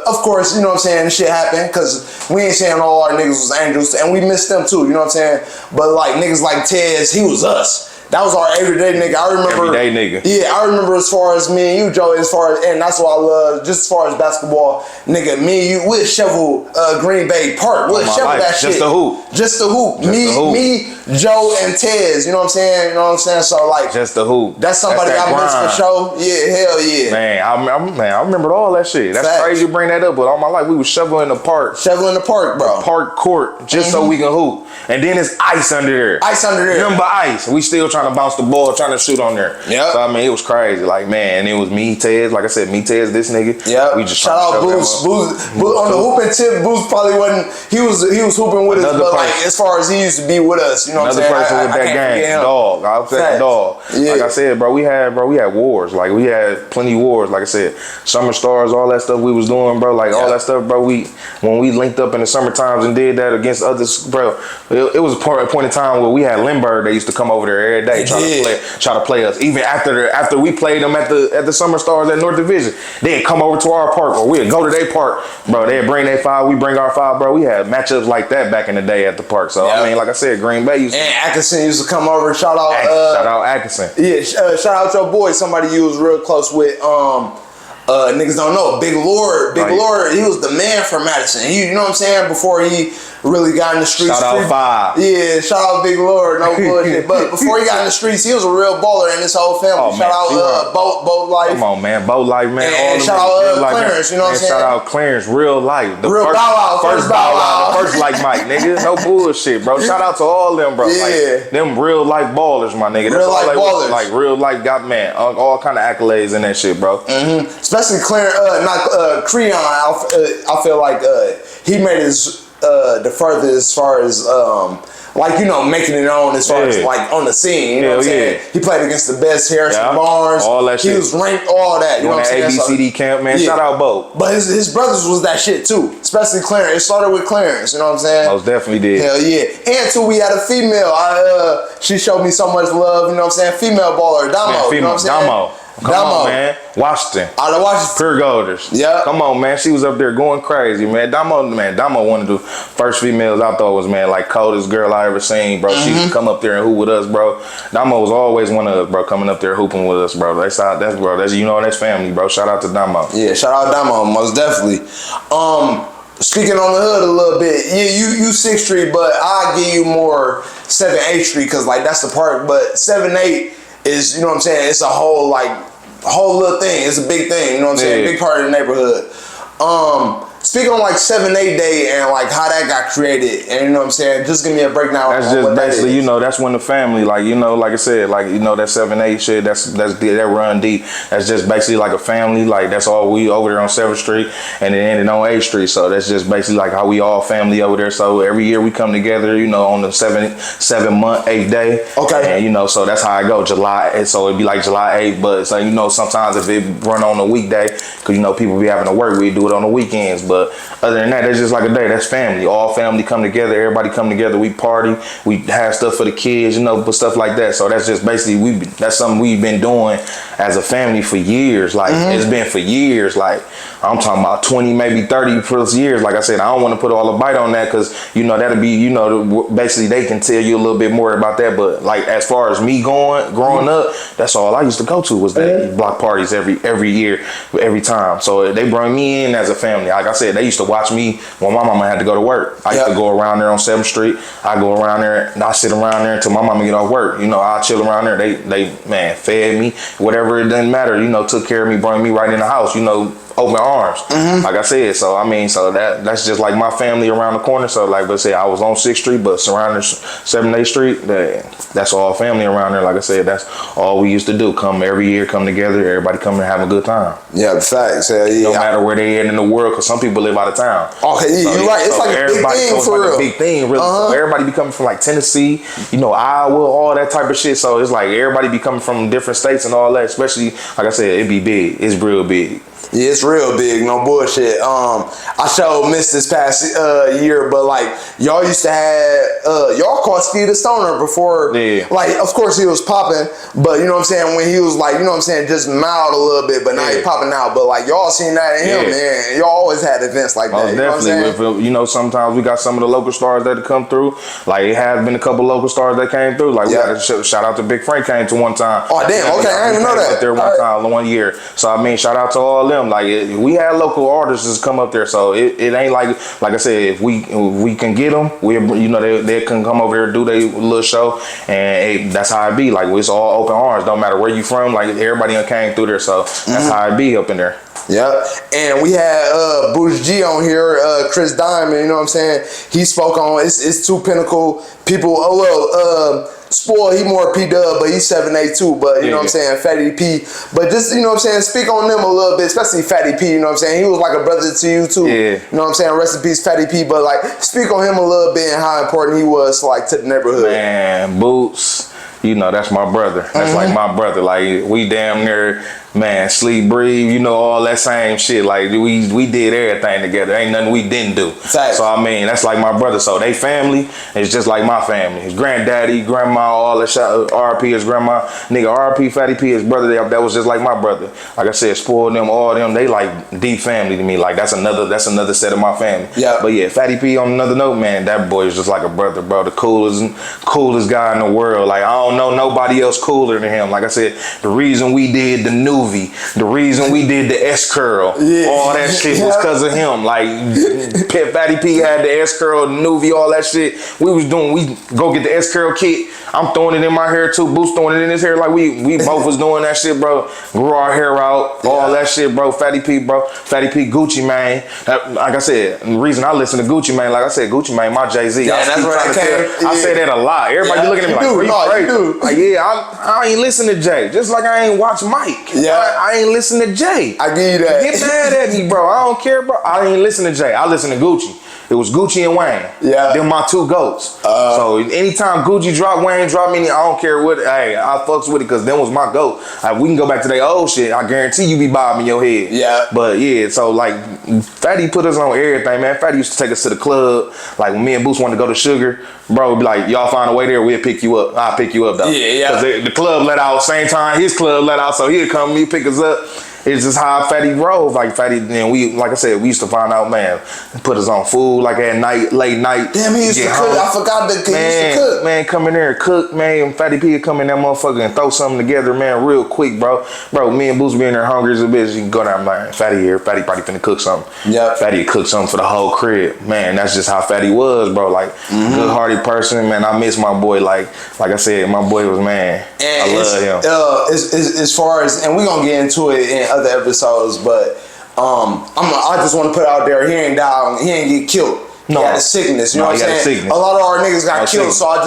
of course, you know what I'm saying, shit happened, because we ain't saying all our niggas was angels, and we missed them too, you know what I'm saying? But like niggas like Tez, he was us. That was our everyday nigga. I remember. Everyday nigga. Yeah, I remember as far as me and you, Joe, and that's what I love, just as far as basketball, nigga, me and you, we'd shovel Green Bay Park. We'd shovel that shit. Just the hoop. Just the hoop. Me, Joe, and Tez, you know what I'm saying? You know what I'm saying? So like. Just the hoop. That's somebody I miss for sure. Yeah, hell yeah. Man, I remember all that shit. That's crazy to bring that up, but all my life we was shoveling the park. Shoveling the park, bro. Park court, just so we can hoop. And then it's ice under there. Ice under there. Remember ice. We still trying to bounce the ball, trying to shoot on there. Yeah. So I mean, it was crazy. Like, man, it was me, Tez. Like I said, me, Tez, this nigga. Yeah. We just shout out Boost. Boost on the hooping tip. Boost probably wasn't. He was hooping with us, but like as far as he used to be with us, you know what I'm saying? Another person with that game, dog. I was that dog. Yeah. Like I said, bro, we had wars. Like we had plenty of wars. Like I said, summer stars, all that stuff we was doing, bro. Like all that stuff, bro. When we linked up in the summer times and did that against others, bro. It was a point in time where we had Lindbergh. They used to come over there every day try to play us. Even after we played them at the Summer Stars at North Division, they'd come over to our park, or we'd go to their park, bro. They'd bring their 5, we bring our 5, bro. We had matchups like that back in the day at the park. So I mean, like I said, Green Bay used to, and Atkinson used to come over. Shout out Atkinson. Yeah, shout out your boy. Somebody you was real close with. Niggas don't know. Big Lord, he was the man for Madison. You know what I'm saying? Before he really got in the streets. Shout out 5. Yeah, shout out Big Lord, no bullshit. But before he got in the streets, he was a real baller in his whole family. Shout out Boat Life. Come on, man. Boat Life, man. And shout out Clarence, you know what I'm saying? Shout out Clarence, real life. The real first Bow Wow. The first like Mike, nigga. No bullshit, bro. Shout out to all them, bro. Yeah. Like, them real life ballers, my nigga. That's real life ballers. Like real life got, man, all kind of accolades in that shit, bro. Especially Clarence, Creon, I feel like he made his the furthest as far as like, you know, making it on as far as like on the scene, you know what I'm saying? He played against the best, Harrison Barnes, all that shit. He was ranked, all that, you know what I'm saying? ABCD camp, man. Shout out Bo. But his brothers was that shit too, especially Clarence. It started with Clarence, you know what I'm saying? Most definitely did. Hell yeah. And too, we had a female. She showed me so much love, you know what I'm saying? Female baller, Damo, you know what I'm saying? Come on, man. Washington. Out of Washington. Pure Golders. Yeah. Come on, man. She was up there going crazy, man. Damo, one of the first females I thought was, man, like coldest girl I ever seen, bro. She would come up there and hoop with us, bro. Damo was always one of us, bro, coming up there hooping with us, bro. That's you know, that's family, bro. Shout out to Damo. Yeah, shout out Damo, most definitely. Speaking on the hood a little bit, yeah, you 6th Street, but I'll give you more 7th Street, because like that's the part, but 7-8 is, you know what I'm saying, it's a whole little thing. It's a big thing, you know what I'm saying? Big part of the neighborhood. Speaking on like 7-8 Day and like how that got created, and you know what I'm saying, just give me a breakdown. That's just basically, you know, that's when the family, like, you know, like I said, like, you know, that 7-8 shit, that run deep. That's just basically like a family. Like that's all we over there on 7th Street, and it ended on 8th Street. So that's just basically like how we all family over there. So every year we come together, you know, on the 7-month 8th day. Okay. And you know, so that's how I go. July, so it'd be like July 8th, but it's like, you know, sometimes if it run on a weekday, because you know people be having to work, we do it on the weekends. But other than that, it's just like a day. That's family. All family come together. Everybody come together. We party. We have stuff for the kids, you know, but stuff like that. So that's just basically that's something we've been doing as a family for years. Like it's been for years. Like I'm talking about 20, maybe 30 plus years. Like I said, I don't want to put all the bite on that, because you know that'll be, you know, basically they can tell you a little bit more about that. But like as far as me growing up, that's all I used to go to was that block parties every year, every time. So they brought me in as a family. Like I said, they used to watch me when my mama had to go to work. I used to go around there on 7th Street. I go around there and I sit around there until my mama get off work. You know, I chill around there. They man, fed me, whatever, it doesn't matter. You know, took care of me, brought me right in the house. You know, open arms. Like I said, so I mean, so that's just like my family around the corner. So like I said, I was on 6th Street, but surrounding 7th Street, that's all family around there. Like I said, that's all we used to do. Come every year, come together, everybody come and have a good time. Yeah, facts. Yeah. No matter where they at in the world, because some people live out of town. Okay, yeah, you're right. It's like a big thing for real. A big thing, really. So everybody be coming from like Tennessee, Iowa, all that type of shit. So it's like everybody be coming from different states and all that. Especially, like I said, it be big. It's real big. Yeah, it's real big, no bullshit. I sure missed this past year, but like y'all used to have y'all caught Ski the Stoner before. Yeah. Like, of course he was popping, but you know what I'm saying, when he was like, you know what I'm saying, just mild a little bit, but now he popping out. But like y'all seen that in him, man. Y'all always had events like that. Definitely. Sometimes we got some of the local stars that come through. Like it has been a couple local stars that came through. Like we got to shout out to Big Frank came to one time. Oh damn, okay, I didn't even know that. There one year. So I mean, shout out to all them. Like we had local artists just come up there, so it ain't like I said, if we can get them, they can come over here do their little show, and that's how it be. Like it's all open arms. Don't matter where you from. Like everybody came through there, so that's how it be up in there. Yeah, and we had Boosh G on here, Chris Diamond. You know what I'm saying? He spoke on it's two Pinnacle people. Spoil, he more P-Dub, but he's 7'8" too, but you know what I'm saying, Fatty P. But just, you know what I'm saying, speak on them a little bit, especially Fatty P, you know what I'm saying? He was like a brother to you too. Yeah. You know what I'm saying? Rest in peace, Fatty P. But like, speak on him a little bit and how important he was like to the neighborhood. Man, Boots, that's my brother. That's like my brother. Like we damn near, man, sleep, breathe, all that same shit. Like we did everything together. Ain't nothing we didn't do. Exactly. So I mean, that's like my brother. So they family is just like my family. His granddaddy, grandma, all that shit. RP his grandma. Nigga, RP, Fatty P, his brother, that was just like my brother. Like I said, spoil them, all them, they like deep family to me. Like that's another set of my family. Yeah. But yeah, Fatty P on another note, man, that boy is just like a brother, bro. The coolest guy in the world. Like I don't know nobody else cooler than him. Like I said, the reason we did the Nuvi, the reason we did the S-Curl, all that shit was because of him. Like Fatty P had the S-Curl, the Nuvi, all that shit. We go get the S-Curl kit. I'm throwing it in my hair too. Boost throwing it in his hair. Like we both was doing that shit, bro. Grew our hair out, all that shit, bro. Fatty P, bro. Fatty P, Gucci Mane. Like I said, the reason I listen to Gucci Mane, like I said, Gucci Mane, my Jay-Z. Yeah, that's where I came. I say that a lot. Everybody be looking at me like, bro, you crazy. Like, I ain't listen to Jay. Just like I ain't watch Mike. Yeah. I ain't listen to Jay. I give you that. Get mad at me, bro. I don't care, bro. I ain't listen to Jay. I listen to Gucci. It was Gucci and Wayne. Yeah. They're my two goats. So anytime Gucci drop, Wayne drop me, I don't care what. Hey, I fucks with it because them was my goat. We can go back to their old shit. I guarantee you be bobbing your head. Yeah. But yeah, so like Fatty put us on everything, man. Fatty used to take us to the club. Like when me and Boots wanted to go to Sugar, bro, be like, y'all find a way there, we'll pick you up. I'll pick you up though. Yeah. Because the club let out same time his club let out, so he'd come, he pick us up. It's just how Fatty rolls. Like Fatty, then we, like I said, we used to find out, man, put us on food like at night, late night. Damn, he used to cook. I forgot that he used to cook. Man, come in there and cook, man. Fatty P would come in that motherfucker and throw something together, man, real quick, bro. Bro, me and Boots be in there hungry as a bitch. You can go down, like, Fatty here. Fatty probably finna cook something. Yeah. Fatty would cook something for the whole crib. Man, that's just how Fatty was, bro. Like, good-hearted person, man. I miss my boy. Like I said, my boy was, man, and I love him. As far as, and we're gonna get into it in other episodes, but I just want to put it out there, he ain't died, he ain't get killed. He had a sickness, you know what I'm saying? A lot of our niggas got killed, so I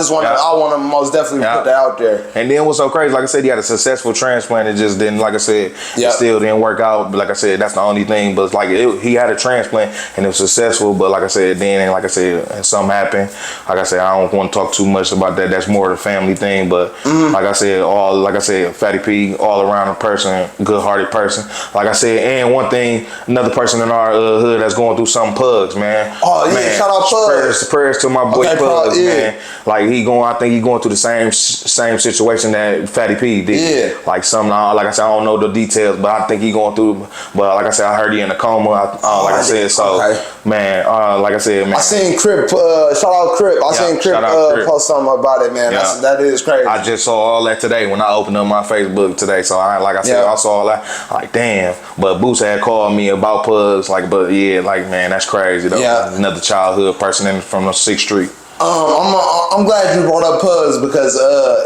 want to most definitely put that out there. And then what's so crazy, like I said, he had a successful transplant. It just didn't, like I said, it still didn't work out. But like I said, that's the only thing. But it's like he had a transplant and it was successful. But like I said, then, like I said, something happened. Like I said, I don't want to talk too much about that. That's more of a family thing. But like I said, Fatty P, all around a person, good-hearted person. Like I said, and one thing, another person in our hood that's going through some Pugs, man. Oh yeah. Shout out Pugs. Prayers to my boy Pugs, man. Like I think he going through the same situation that Fatty P did. Yeah. Like like I said, I don't know the details, but I think he going through. But like I said, I heard he in a coma. Like I said, so man. Like I said, man. I seen Crip. Shout out Crip. I seen Crip post something about it, man. That is crazy. I just saw all that today when I opened up my Facebook today. So I said, I saw all that. Like damn. But Boots had called me about Pugs. Like, but yeah, like man, that's crazy though. Yeah. Another childhood person from the 6th Street. I'm I'm glad you brought up Pugs because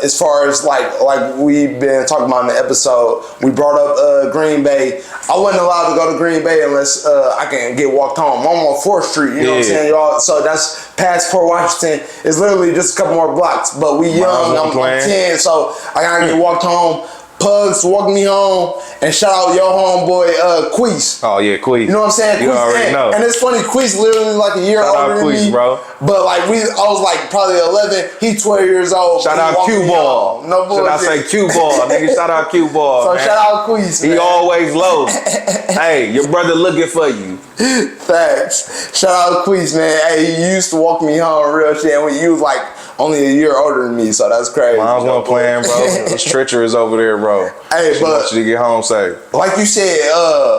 as far as like we've been talking about in the episode, we brought up Green Bay. I wasn't allowed to go to Green Bay unless I can get walked home. I'm on 4th Street, you know what I'm saying, y'all? So that's past Port Washington. It's literally just a couple more blocks, but we young. I'm 10, so I gotta get walked home. Pugs walk me home, and shout out your homeboy Queese. Oh yeah, Queese. You know what I'm saying? You already know. And it's funny, Queese literally like a year older than me, bro. But like I was like probably 11. He 12 years old. Shout out Q Ball. No bullshit. Should I say Q Ball? Nigga, shout out Q Ball. So man. shout out Queese. He always low. Hey, your brother looking for you. Facts. Shout out Queese, man. Hey, he used to walk me home real shit, and when you was like only a year older than me, so that's crazy. Mom's gonna playing, bro. It's treacherous over there, bro. Hey, she wants you to get home safe. Like you said,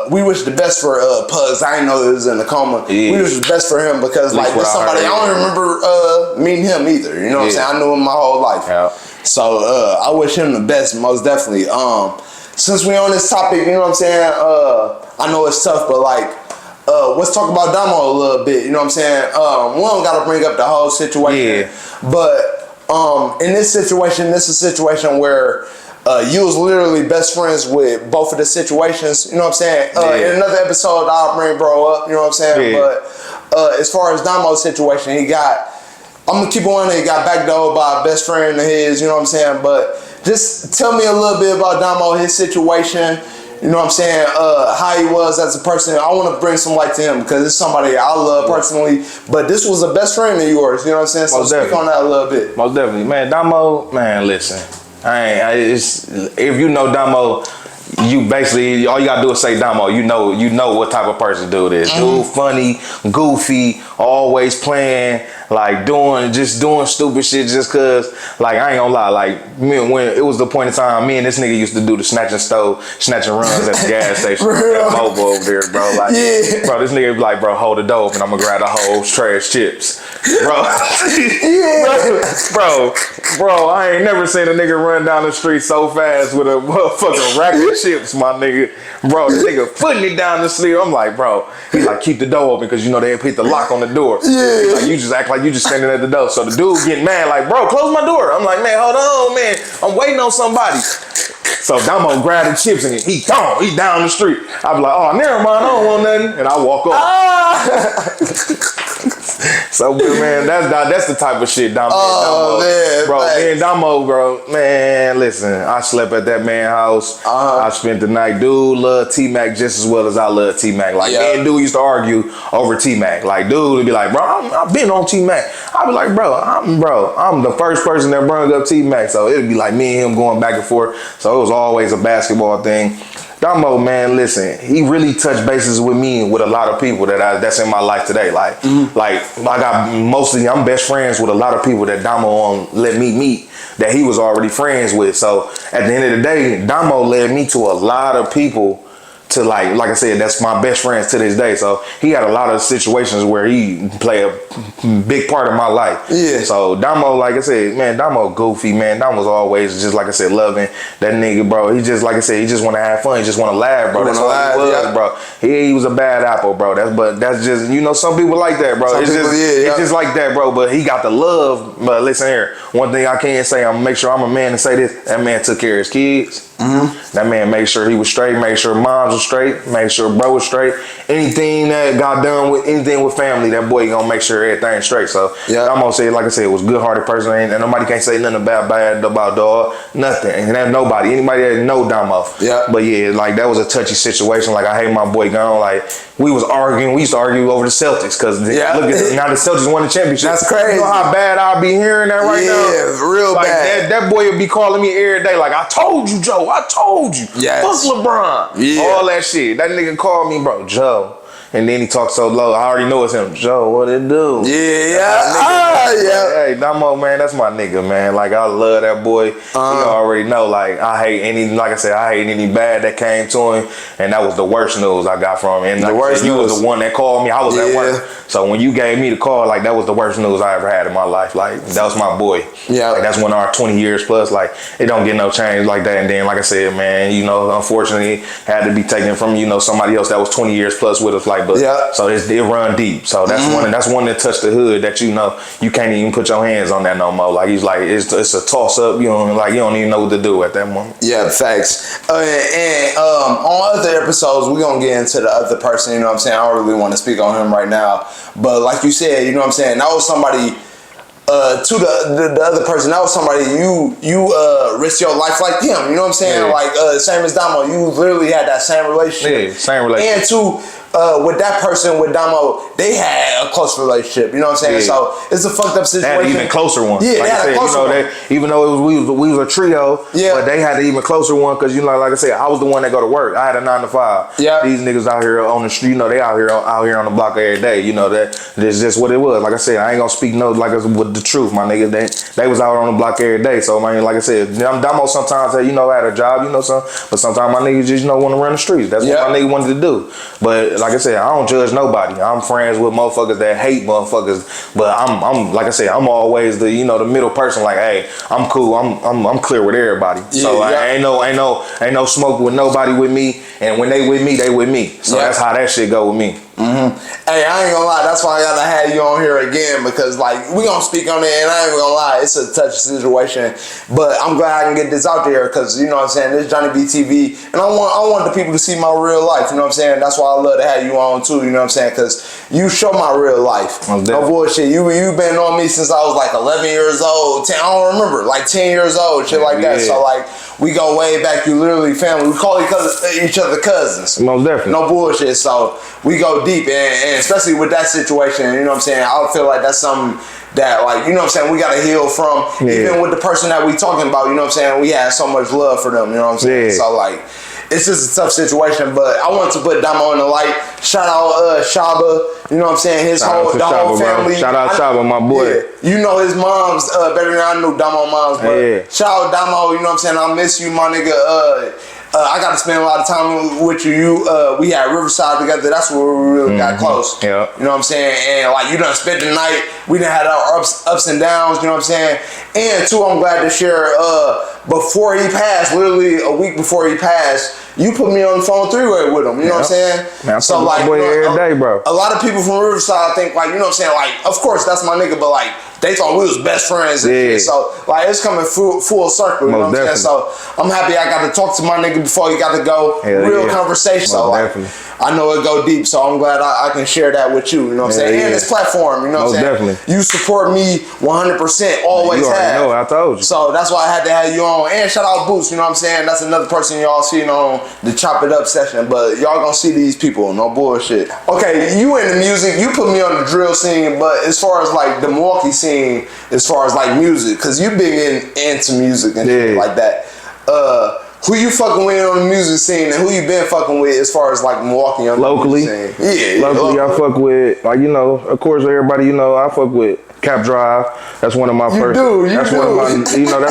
we wish the best for Pugs. I didn't know he was in a coma. Yeah. We wish the best for him because like there's somebody I don't remember meeting him either. You know what I'm saying? I knew him my whole life. Yeah. So I wish him the best, most definitely. Since we on this topic, you know what I'm saying? I know it's tough, but like let's talk about Damo a little bit. You know what I'm saying? We don't gotta bring up the whole situation. Yeah. But in this situation, this is a situation where you was literally best friends with both of the situations. You know what I'm saying? In another episode, I'll bring bro up. You know what I'm saying? Yeah. But as far as Damo's situation, I'm gonna keep on. He got backdoored by a best friend of his. You know what I'm saying? But just tell me a little bit about Damo, his situation. You know what I'm saying? How he was as a person. I want to bring some light to him because it's somebody I love personally. But this was a best friend of yours. You know what I'm saying? So speak on that a little bit. Most definitely, man. Damo, man. Listen, if you know Damo, you basically all you gotta do is say Damo. You know what type of person dude is. Dude, funny, goofy, always playing, like doing stupid shit just cause. Like I ain't gonna lie, like when it was the point in time, me and this nigga used to do the snatch and runs at the gas station at Mobile over there, bro. Like, bro, this nigga be like, bro, hold the door open, I'm gonna grab the whole trash chips, bro. bro, I ain't never seen a nigga run down the street so fast with a motherfucking rack of chips, my nigga. Bro, the nigga putting it down the street. I'm like, bro, he's like, keep the door open because you know they ain't put the lock on the door. Yeah. Like, you just act like you just standing at the door. So the dude getting mad, like, bro, close my door. I'm like, man, hold on, man. I'm waiting on somebody. So Damo grab the chips and he gone. He down the street. I be like, oh, never mind, I don't want nothing. And I walk off. So, man, that's the type of shit Damo. Man, bro, me and Damo, bro, man, listen, I slept at that man's house. I spent the night. Dude love T-Mac just as well as I love T-Mac. Like, me and dude used to argue over T-Mac. Like, dude would be like, bro, I've been on T-Mac. I'd be like, bro, I'm the first person that brought up T-Mac. So it'd be like me and him going back and forth. So it was always a basketball thing. Damo, man, listen, he really touched bases with me with a lot of people that's in my life today. Like, I'm best friends with a lot of people that Damo let me meet that he was already friends with. So at the end of the day, Damo led me to a lot of people to like I said, that's my best friends to this day. So he had a lot of situations where he played a big part of my life. Yeah. So Damo, like I said, man, Damo goofy, man. Damo's always just like I said, loving that nigga, bro. He just like I said, he just want to have fun. He just want to laugh, bro. That's all he was, bro. He was a bad apple, bro. That's just, you know, some people like that, bro. It's just like that, bro. But he got the love. But listen here, one thing I can say, I'm gonna make sure I'm a man and say this: that man took care of his kids. That man made sure he was straight, made sure moms was straight, made sure bro was straight. Anything that got done with anything with family, that boy gonna make sure everything's straight. So I'm gonna say, like I said, it was a good-hearted person, and nobody can't say nothing bad about dog, nothing. And that nobody, anybody that know Damo. Yeah. But yeah, like that was a touchy situation. Like I hate my boy gone. Like we was arguing, we used to argue over the Celtics because look at now the Celtics won the championship. That's crazy. You know how bad I'll be hearing that right now? Yeah, real like, bad. That boy would be calling me every day. Like I told you, Joe. I told you. Yes. Fuck LeBron. Yeah. All that shit. That nigga called me, bro, Joe. And then he talked so low. I already know it's him. Joe, what it do? Hey, Damo, man, that's my nigga, man. Like, I love that boy. He already know. Like, I hate any bad that came to him. And that was the worst news I got from him. And the worst news. You was the one that called me. I was at work. So when you gave me the call, like, that was the worst news I ever had in my life. Like, that was my boy. Yeah. Like, that's when our 20 years plus, like, it don't get no change like that. And then, like I said, man, you know, unfortunately, had to be taken from, you know, somebody else that was 20 years plus with us. Like, like, but so it run deep. So that's one that touched the hood that you know you can't even put your hands on that no more. Like he's like it's a toss up. You don't even know what to do at that moment. Yeah, facts. And on other episodes, we're gonna get into the other person. You know what I'm saying? I don't really want to speak on him right now, but like you said, you know what I'm saying? That was somebody. To the other person, that was somebody you risked your life like him. You know what I'm saying? Yeah. Like same as Damo, you literally had that same relationship. Yeah, same relationship. And two, with that person, with Damo, they had a close relationship. You know what I'm saying? Yeah. So it's a fucked up situation. They had an even closer one. Yeah, like they had a closer one. Even though we was a trio, but they had an even closer one because like I said, I was the one that go to work. I had a 9 to 5. Yeah. These niggas out here on the street, they out here on the block every day. That's just what it was. Like I said, I ain't gonna speak with the truth, my nigga. They was out on the block every day. So I mean, like I said, Damo sometimes had a job, but sometimes my niggas just want to run the streets. That's what my nigga wanted to do. But like I said, I don't judge nobody. I'm friends with motherfuckers that hate motherfuckers, but I'm like I said, I'm always the the middle person. Like, hey, I'm cool. I'm clear with everybody. So ain't no smoke with nobody with me. And when they with me, they with me. So that's how that shit go with me. Hey, I ain't gonna lie, that's why I gotta have you on here again, because like we gonna speak on it, and I ain't gonna lie, it's a touchy situation, but I'm glad I can get this out there, because you know what I'm saying, this JonnyBeeTV, and I want the people to see my real life. You know what I'm saying? That's why I love to have you on too. You know what I'm saying? Because you show my real life. No bullshit. You been on me since I was like 11 years old. 10, I don't remember, like 10 years old, shit like that. So like we go way back. You literally family. We call each other cousins. Most definitely. No bullshit. So we go deep, and especially with that situation, you know what I'm saying, I feel like that's something that, like, you know what I'm saying, we gotta heal from. Even with the person that we talking about, you know what I'm saying, we had so much love for them, you know what I'm saying. So like, it's just a tough situation, but I want to put Damo in the light. Shout out Shaba, you know what I'm saying, the whole family. Shout out Shaba, my boy. Yeah. You know his mom's better than I knew Damo mom's, but shout out Damo, you know what I'm saying, I miss you, my nigga. I got to spend a lot of time with you. We had Riverside together. That's where we really got close. Yeah. You know what I'm saying? And like, you done spent the night. We done had our ups and downs. You know what I'm saying? And two, I'm glad to share. Before he passed, literally a week before he passed, you put me on the phone 3-way with him. You know what I'm saying? Man, so like, every day, bro. A lot of people from Riverside think like, you know what I'm saying? Like, of course that's my nigga, but like, they thought we was best friends. And so like, it's coming full circle. You know what I'm saying? So I'm happy I got to talk to my nigga before he got to go. Real conversation. So like, I know it go deep. So I'm glad I can share that with you. You know what I'm saying? And this platform. You know what I'm saying? You support me 100%. Always have. I told you. So that's why I had to have you on. And shout out Boots. You know what I'm saying? That's another person y'all seen on the Chop It Up session. But y'all gonna see these people. No bullshit. Okay, you in the music. You put me on the drill scene. But as far as like the Milwaukee scene, as far as like music, because you big into music and shit like that. Who you fucking with on the music scene, and who you been fucking with as far as like Milwaukee on locally? The music scene? Locally, I fuck with, like, of course everybody, I fuck with Cap Drive. That's one of my first. That's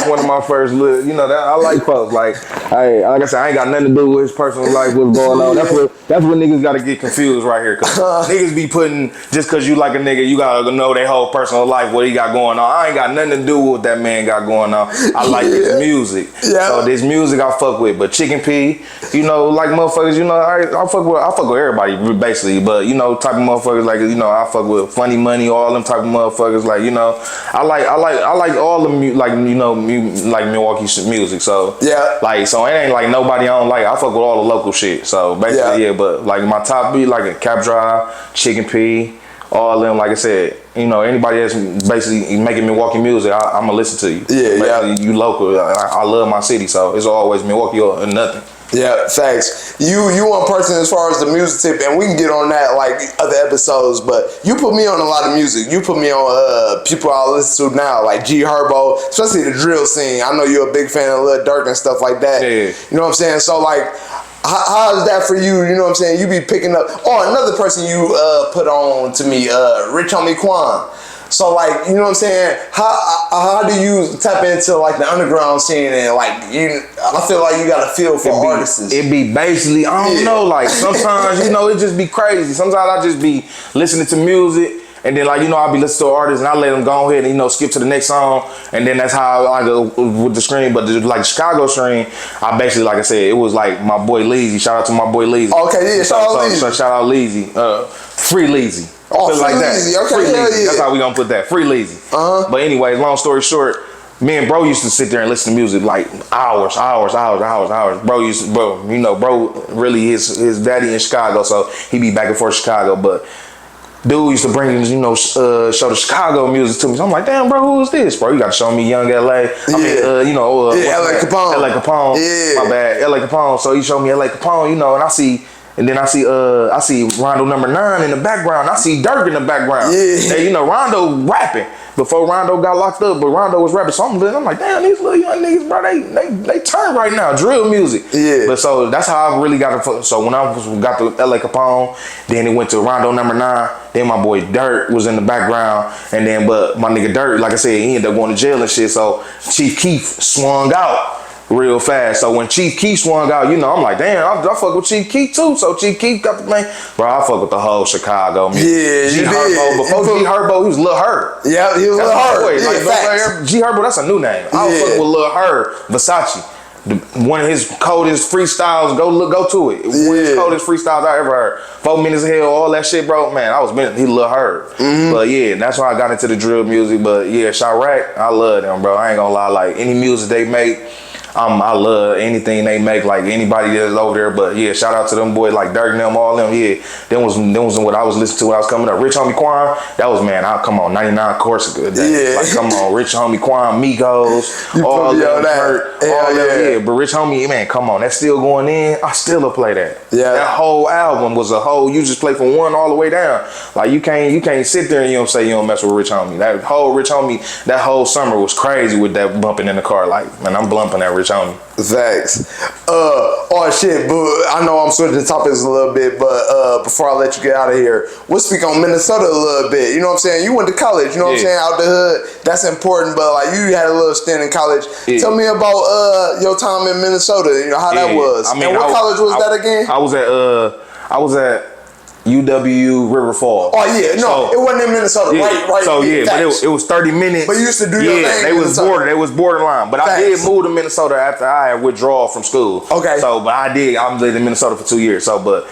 one of my first. That I like folks. Like I said, I ain't got nothing to do with his personal life. What's going on? That's what niggas got to get confused right here. Cause niggas be putting, just cause you like a nigga, you gotta know their whole personal life, what he got going on. I ain't got nothing to do with what that man got going on. I like his music. So this music I fuck with. But Chicken P, like motherfuckers, I fuck with everybody basically. But type of motherfuckers like I fuck with Funny Money, all them type of motherfuckers. Like I like all the like Milwaukee music. So so it ain't like nobody I don't like. I fuck with all the local shit. So basically but like my top beat like Cap Drive, Chicken P, all them. Like I said, anybody that's basically making Milwaukee music, I'm gonna listen to you. You local. I love my city, so it's always Milwaukee or nothing. Yeah, facts. You one person as far as the music tip, and we can get on that like other episodes, but you put me on a lot of music. You put me on people I listen to now, like G Herbo, especially the drill scene. I know you're a big fan of Lil Durk and stuff like that. You know what I'm saying? So like, how is that for you? You know what I'm saying? You be picking up. Oh, another person you put on to me, Rich Homie Quan. So like, you know what I'm saying? How do you tap into like the underground scene, and like I feel like you got a feel for artists. It be basically, I don't know, like sometimes it just be crazy. Sometimes I just be listening to music And then like, you know, I'll be listening to an artist and I let them go ahead and, you know, skip to the next song. And then that's how I go with the stream. But like Chicago stream, I basically, like I said, it was like my boy Leezy. Shout out to my boy Leezy. Okay, yeah, shout out Leezy. So shout out Leezy. Free Leezy. Oh, free like Leezy. That. Okay, Free Leezy. Yeah. That's how we gonna put that. Free Leezy. But anyway, long story short, me and bro used to sit there and listen to music like hours. Bro you know, bro really his daddy in Chicago, so he be back and forth Chicago. But dude used to bring, you know, show the Chicago music to me. So I'm like, damn, bro, who is this, bro? You got to show me Young LA. You know, LA Capone. LA Capone. Yeah. My bad, LA Capone. So he showed me LA Capone, you know, and I see Rondo number 9 in the background. I see Dirk in the background. Yeah. And, you know, Rondo rapping before Rondo got locked up, but Rondo was rapping. So I'm like, damn, these little young niggas, bro, they turn right now, drill music. Yeah. But so that's how I really got it. So when I got to LA Capone, then it went to Rondo number 9. Then my boy Dirk was in the background, and then but my nigga Dirk, like I said, he ended up going to jail and shit. So Chief Keef swung out real fast. So when Chief Keef swung out, you know, I'm like, damn, I fuck with Chief Keef too. So Chief Keef got the man, bro, I fuck with the whole Chicago music. Yeah, G Herbo. Before G Herbo, he was Lil Herb. Yeah, he was Lil Herb. Like, G Herbo, that's a new name. I fuck with Lil Herb, Versace. One of his coldest freestyles, go to it. One of his coldest freestyles I ever heard. 4 Minutes of Hell, all that shit, bro. Man, he Lil Herb. But yeah, that's why I got into the drill music. But yeah, Chirac, I love them, bro. I ain't gonna lie. Like any music they make, I love anything they make, like anybody that's over there. But yeah, shout out to them boys like Dirk and them, all them. Yeah, them was what I was listening to when I was coming up. Rich Homie Quan, that was, man, come on, 99 Corsica. Like, come on, Rich Homie Quan, Migos, all them hurt, all them. Yeah, but Rich Homie, man, come on, that's still going in. I still will play that. Yeah, that whole album was a whole. You just play from 1 all the way down. Like you can't sit there and you don't say you don't mess with Rich Homie. That whole Rich Homie, that whole summer was crazy with that bumping in the car. Like, man, I'm bumping that Rich Homie. Facts. Oh shit, but I know I'm switching topics a little bit, but before I let you get out of here, we'll speak on Minnesota a little bit. You know what I'm saying? You went to college, you know what I'm saying, out the hood. That's important, but like you had a little stint in college. Tell me about your time in Minnesota, you know, how that was. I mean, and what college was that again? I was at UW River Falls. Oh yeah, no, it wasn't in Minnesota, right? So yeah, but it was 30 minutes. But you used to do your thing. They was borderline. But I did move to Minnesota after I had withdrawal from school. Okay. So, but I lived in Minnesota for 2 years. So, but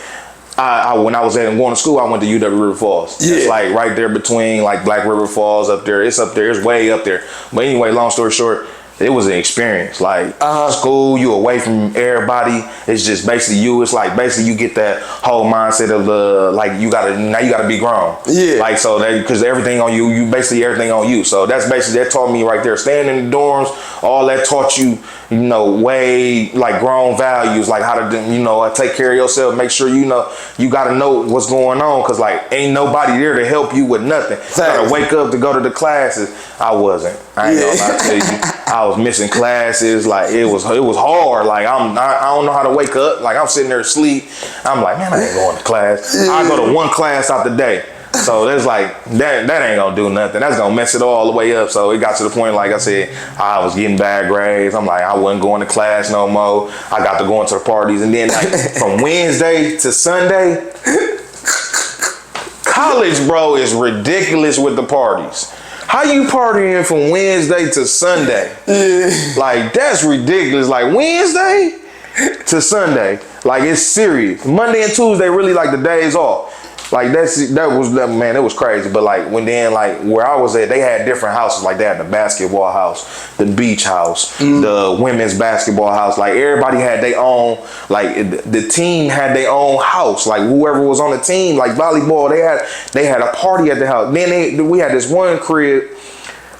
when I was going to school, I went to UW River Falls. Yeah. It's like right there between like Black River Falls up there. It's up there. It's way up there. But anyway, long story short, it was an experience. Like school, you away from everybody. It's just basically you. It's like basically you get that whole mindset of like you gotta be grown. Yeah. Like so because everything on you, basically everything on you. So that's basically that taught me right there. Staying in the dorms, all that taught you, you know, way like grown values, like how to, you know, take care of yourself. Make sure you know you gotta know what's going on, cause like ain't nobody there to help you with nothing. You gotta wake up to go to the classes. I wasn't. I ain't gonna lie to you. I was missing classes. Like it was hard. Like I don't know how to wake up. Like I'm sitting there asleep. I'm like, man, I ain't going to class. I go to 1 class out the day. So there's like that ain't gonna do nothing. That's gonna mess it all the way up. So it got to the point, like I said, I was getting bad grades. I'm like, I wasn't going to class no more. I got to go into the parties, and then like from Wednesday to Sunday, college, bro, is ridiculous with the parties. How you partying from Wednesday to Sunday? Like, that's ridiculous. Like, Wednesday to Sunday. Like, it's serious. Monday and Tuesday really like the days off. Like, man, it was crazy. But, like, where I was at, they had different houses. Like, they had the basketball house, the beach house, the women's basketball house. Like, everybody had their own, like, the team had their own house. Like, whoever was on the team, like volleyball, they had a party at the house. Then we had this one crib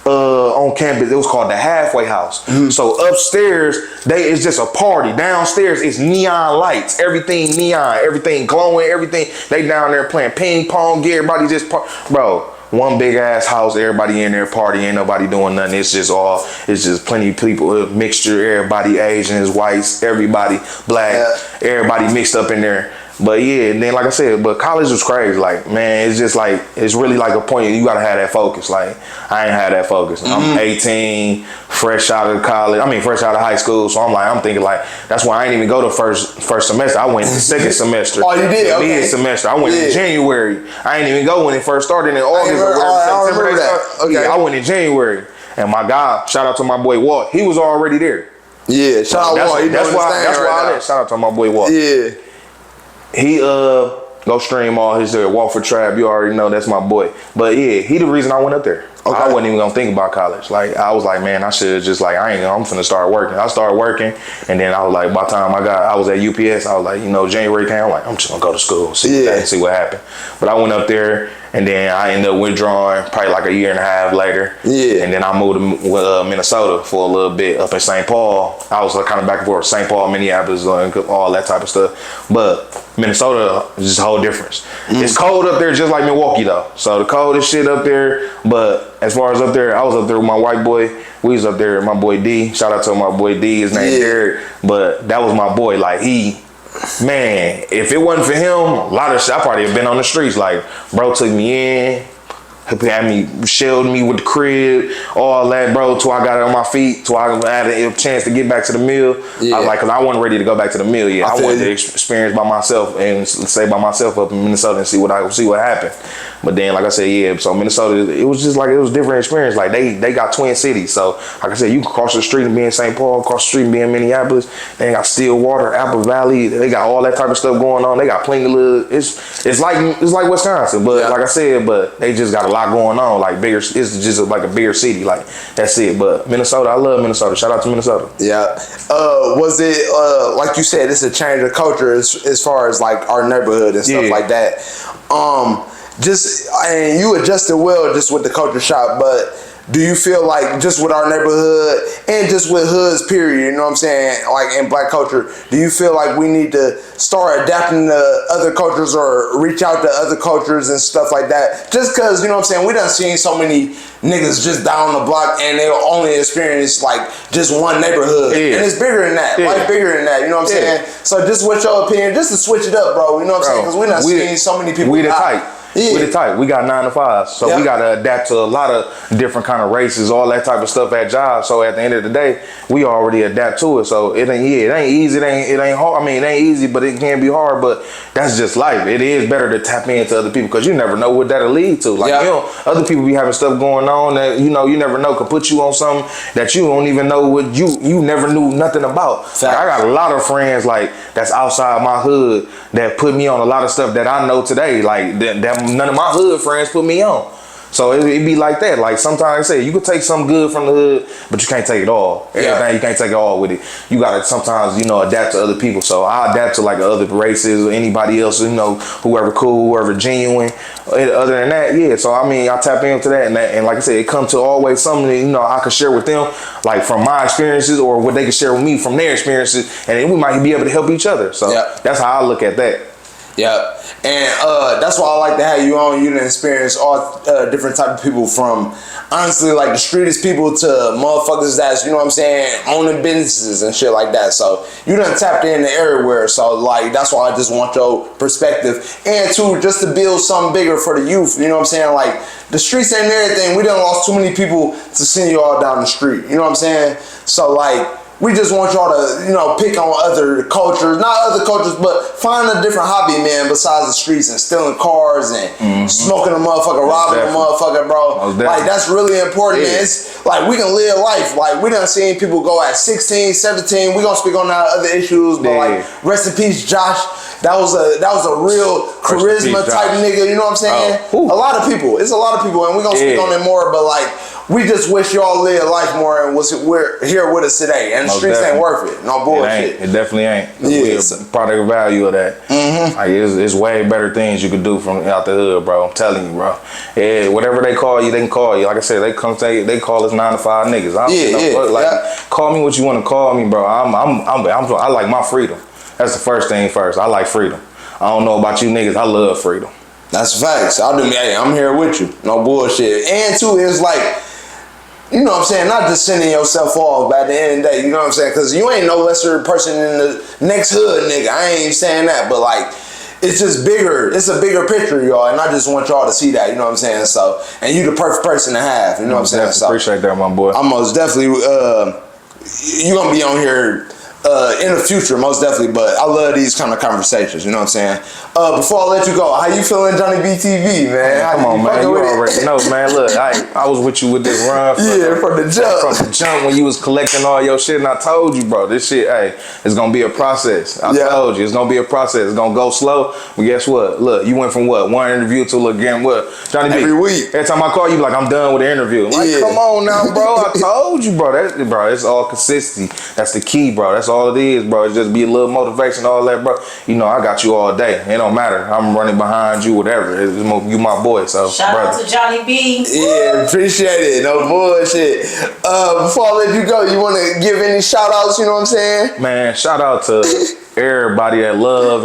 on campus. It was called the halfway house. So upstairs, it's just a party. Downstairs, it's neon lights, everything neon, everything glowing, everything. They down there playing ping pong. Everybody just bro. One big ass house, everybody in there party, ain't nobody doing nothing. It's just plenty of people, mixture. Everybody Asians, whites, everybody black, everybody mixed up in there. But yeah, and then like I said, but college was crazy. Like, man, it's just like, it's really like a point you gotta have that focus. Like, I ain't had that focus. I'm 18, fresh out of college. I mean, fresh out of high school. So I'm thinking like, that's why I ain't even go to first semester. I went the second semester. Oh, you did? Okay. Mid semester. I went in January. I ain't even go when it first started in August or whatever. September that. Okay. Yeah, I went in January. And my guy, shout out to my boy Walt, he was already there. Yeah, shout out Walt. That's why shout out to my boy Walt. Yeah. He go stream all his Walford Trap. You already know that's my boy. But yeah, he the reason I went up there. Okay. I wasn't even gonna think about college. Like, I was like, man, I should just like, I'm finna start working. I started working, and then I was like, by the time I was at UPS, I was like, January came, I'm like, I'm just gonna go to school, see what happened. But I went up there, and then I ended up withdrawing probably like a year and a half later. Yeah. And then I moved to Minnesota for a little bit up in St. Paul. I was kind of back and forth, St. Paul, Minneapolis, all that type of stuff. But Minnesota is just a whole difference. It's cold up there just like Milwaukee though. So the coldest shit up there. But as far as up there, I was up there with my white boy. We was up there with my boy D. Shout out to my boy D. His name Derek. But that was my boy. Like, man, if it wasn't for him, a lot of shit, I probably have been on the streets. Like, bro took me in, had me, shelled me with the crib, all that, bro, till I got it on my feet, till I had a chance to get back to the mill. Yeah. I was like, cause I wasn't ready to go back to the mill yet. I wanted to experience by myself and stay by myself up in Minnesota and see what happened. But then, like I said, yeah, so Minnesota, it was just like, it was a different experience. Like, they got twin cities. So, like I said, you can cross the street and be in St. Paul, cross the street and be in Minneapolis. They got Stillwater, Apple Valley. They got all that type of stuff going on. They got plenty of little, it's like Wisconsin, but like I said, but they just got a lot going on. Like, bigger, it's just like a bigger city. Like, that's it. But Minnesota, I love Minnesota. Shout out to Minnesota. Yeah. Was it, like you said, it's a change of culture as far as like our neighborhood and stuff like that. And you adjusted well just with the culture shock, but do you feel like just with our neighborhood and just with hoods period, you know what I'm saying, like in black culture, do you feel like we need to start adapting to other cultures or reach out to other cultures and stuff like that? Just because, you know what I'm saying, we done seen so many niggas just down the block and they only experience like just one neighborhood. And it's bigger than that. Life bigger than that, you know what I'm saying? So just what's your opinion, just to switch it up, bro, you know what I'm saying? Because we done seen so many people die. We the type. We got 9 to 5s, so we gotta adapt to a lot of different kind of races, all that type of stuff at jobs. So at the end of the day, we already adapt to it. So it ain't easy. It ain't hard. I mean, it ain't easy, but it can be hard. But that's just life. It is better to tap into other people because you never know what that'll lead to. Like other people be having stuff going on that you never know could put you on something that you don't even know what you never knew nothing about. Like, I got a lot of friends like that's outside my hood that put me on a lot of stuff that I know today. Like that none of my hood friends put me on. So it be like that. Like sometimes I say you could take some good from the hood, but you can't take it all. Everything you can't take it all with it. You gotta sometimes adapt to other people. So I adapt to like other races or anybody else. Whoever cool, whoever genuine. Other than that, So I mean, I tap into that and like I said, it comes to always something that, I can share with them, like from my experiences or what they can share with me from their experiences, and then we might be able to help each other. So that's how I look at that. Yeah, and that's why I like to have you on. You done experience all different type of people, from honestly like the streetest people to motherfuckers that's, you know what I'm saying, owning businesses and shit like that. So you done tapped into everywhere. So like that's why I just want your perspective, and too just to build something bigger for the youth. You know what I'm saying? Like the streets ain't everything. We done lost too many people to send you all down the street. You know what I'm saying? So like, we just want y'all to, pick on other cultures, not other cultures, but find a different hobby, man, besides the streets and stealing cars and smoking a motherfucker, robbing a motherfucker, bro. Like, that's really important, man. It's like, we can live life. Like, we done seen people go at 16, 17. We gonna speak on that other issues, but like, rest in peace, Josh. That was a real charisma type nigga, you know what I'm saying? A lot of people. It's a lot of people, and we gonna speak on it more, but like, we just wish y'all live life more and we're here with us today. And the streets ain't worth it. No bullshit. It definitely ain't. It's a product value of that. Like it's way better things you could do from out the hood, bro. I'm telling you, bro. Yeah, whatever they call you, they can call you. Like I said, they call us 9 to 5 niggas. Call me what you want to call me, bro. I like my freedom. That's the first thing first. I like freedom. I don't know about you niggas. I love freedom. That's facts. I'm here with you. No bullshit. And too, it's like, you know what I'm saying, not just sending yourself off by the end of the day, you know what I'm saying? Because you ain't no lesser person in the next hood, nigga. I ain't saying that, but like, it's just bigger. It's a bigger picture, y'all, and I just want y'all to see that. You know what I'm saying? So, and you the perfect person to have. You know what I'm saying? So, appreciate that, my boy. I'm most definitely. You gonna be on here in the future, most definitely. But I love these kind of conversations. You know what I'm saying? Before I let you go, how you feeling, JonnyBeeTV, man? Come on, man. You already know, man. Look, I was with you with this run. From the jump. From the jump when you was collecting all your shit, and I told you, bro, this shit, it's gonna be a process. I told you, it's gonna be a process. It's gonna go slow. But guess what? Look, you went from what? One interview to again what? Jonny Bee. Every week. Every time I call you, like, I'm done with the interview. I'm like, come on now, bro. I told you, bro. It's all consistency. That's the key, bro. That's all it is, bro. It's just be a little motivation, all that, bro. You know, I got you all day. It don't matter. I'm running behind you, whatever. You my boy, so shout out to Jonny Bee. Yeah, appreciate it. No bullshit. Before I let you go, you want to give any shout outs? You know what I'm saying? Man, shout out to everybody that love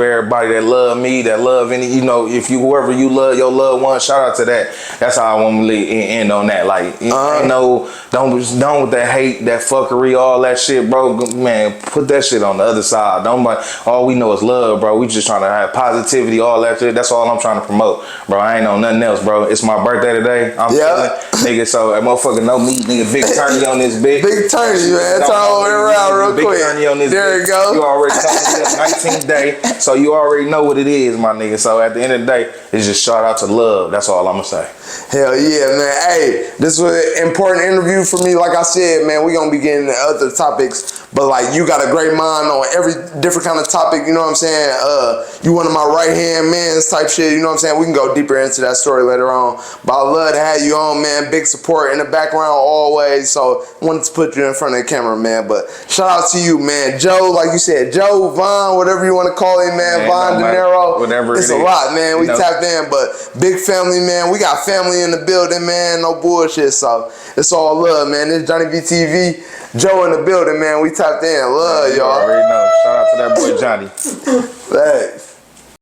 me, that love any, you know, if you whoever you love your loved one, shout out to that. That's how I want to end on that. Like, you know, don't with that hate, that fuckery, all that shit, bro. Man, put that shit on the other side. All we know is love, bro. We just trying to have positivity, all that shit. That's all I'm trying to promote, bro. I ain't on nothing else, bro. It's my birthday today. I'm feeling, nigga. So that motherfucker know me, nigga. Big Turney on this bitch. Big Turney, man. Turn over around real quick. Big Turney on this. There bitch. you go. You already know. 19th day, so you already know what it is, my nigga. So at the end of the day, it's just shout out to love. That's all I'm gonna say. Hell yeah, man. Hey, this was an important interview for me. Like I said, man, we gonna be getting into other topics, but like you got a great mind on every different kind of topic. You know what I'm saying? You one of my right hand mans type shit. You know what I'm saying? We can go deeper into that story later on. But I love to have you on, man. Big support in the background always. So wanted to put you in front of the camera, man. But shout out to you, man. Joe, like you said, Jovan, whatever you want to call him, man. VonDinero. Whatever it's it a is. lot, man. We you know. tapped in, but big family, man. We got family in the building, man. No bullshit. So it's all love, man. This is JonnyBeeTV. Joe in the building, man. We tapped in. Love, y'all. You already know. Shout out to that boy Johnny. Thanks.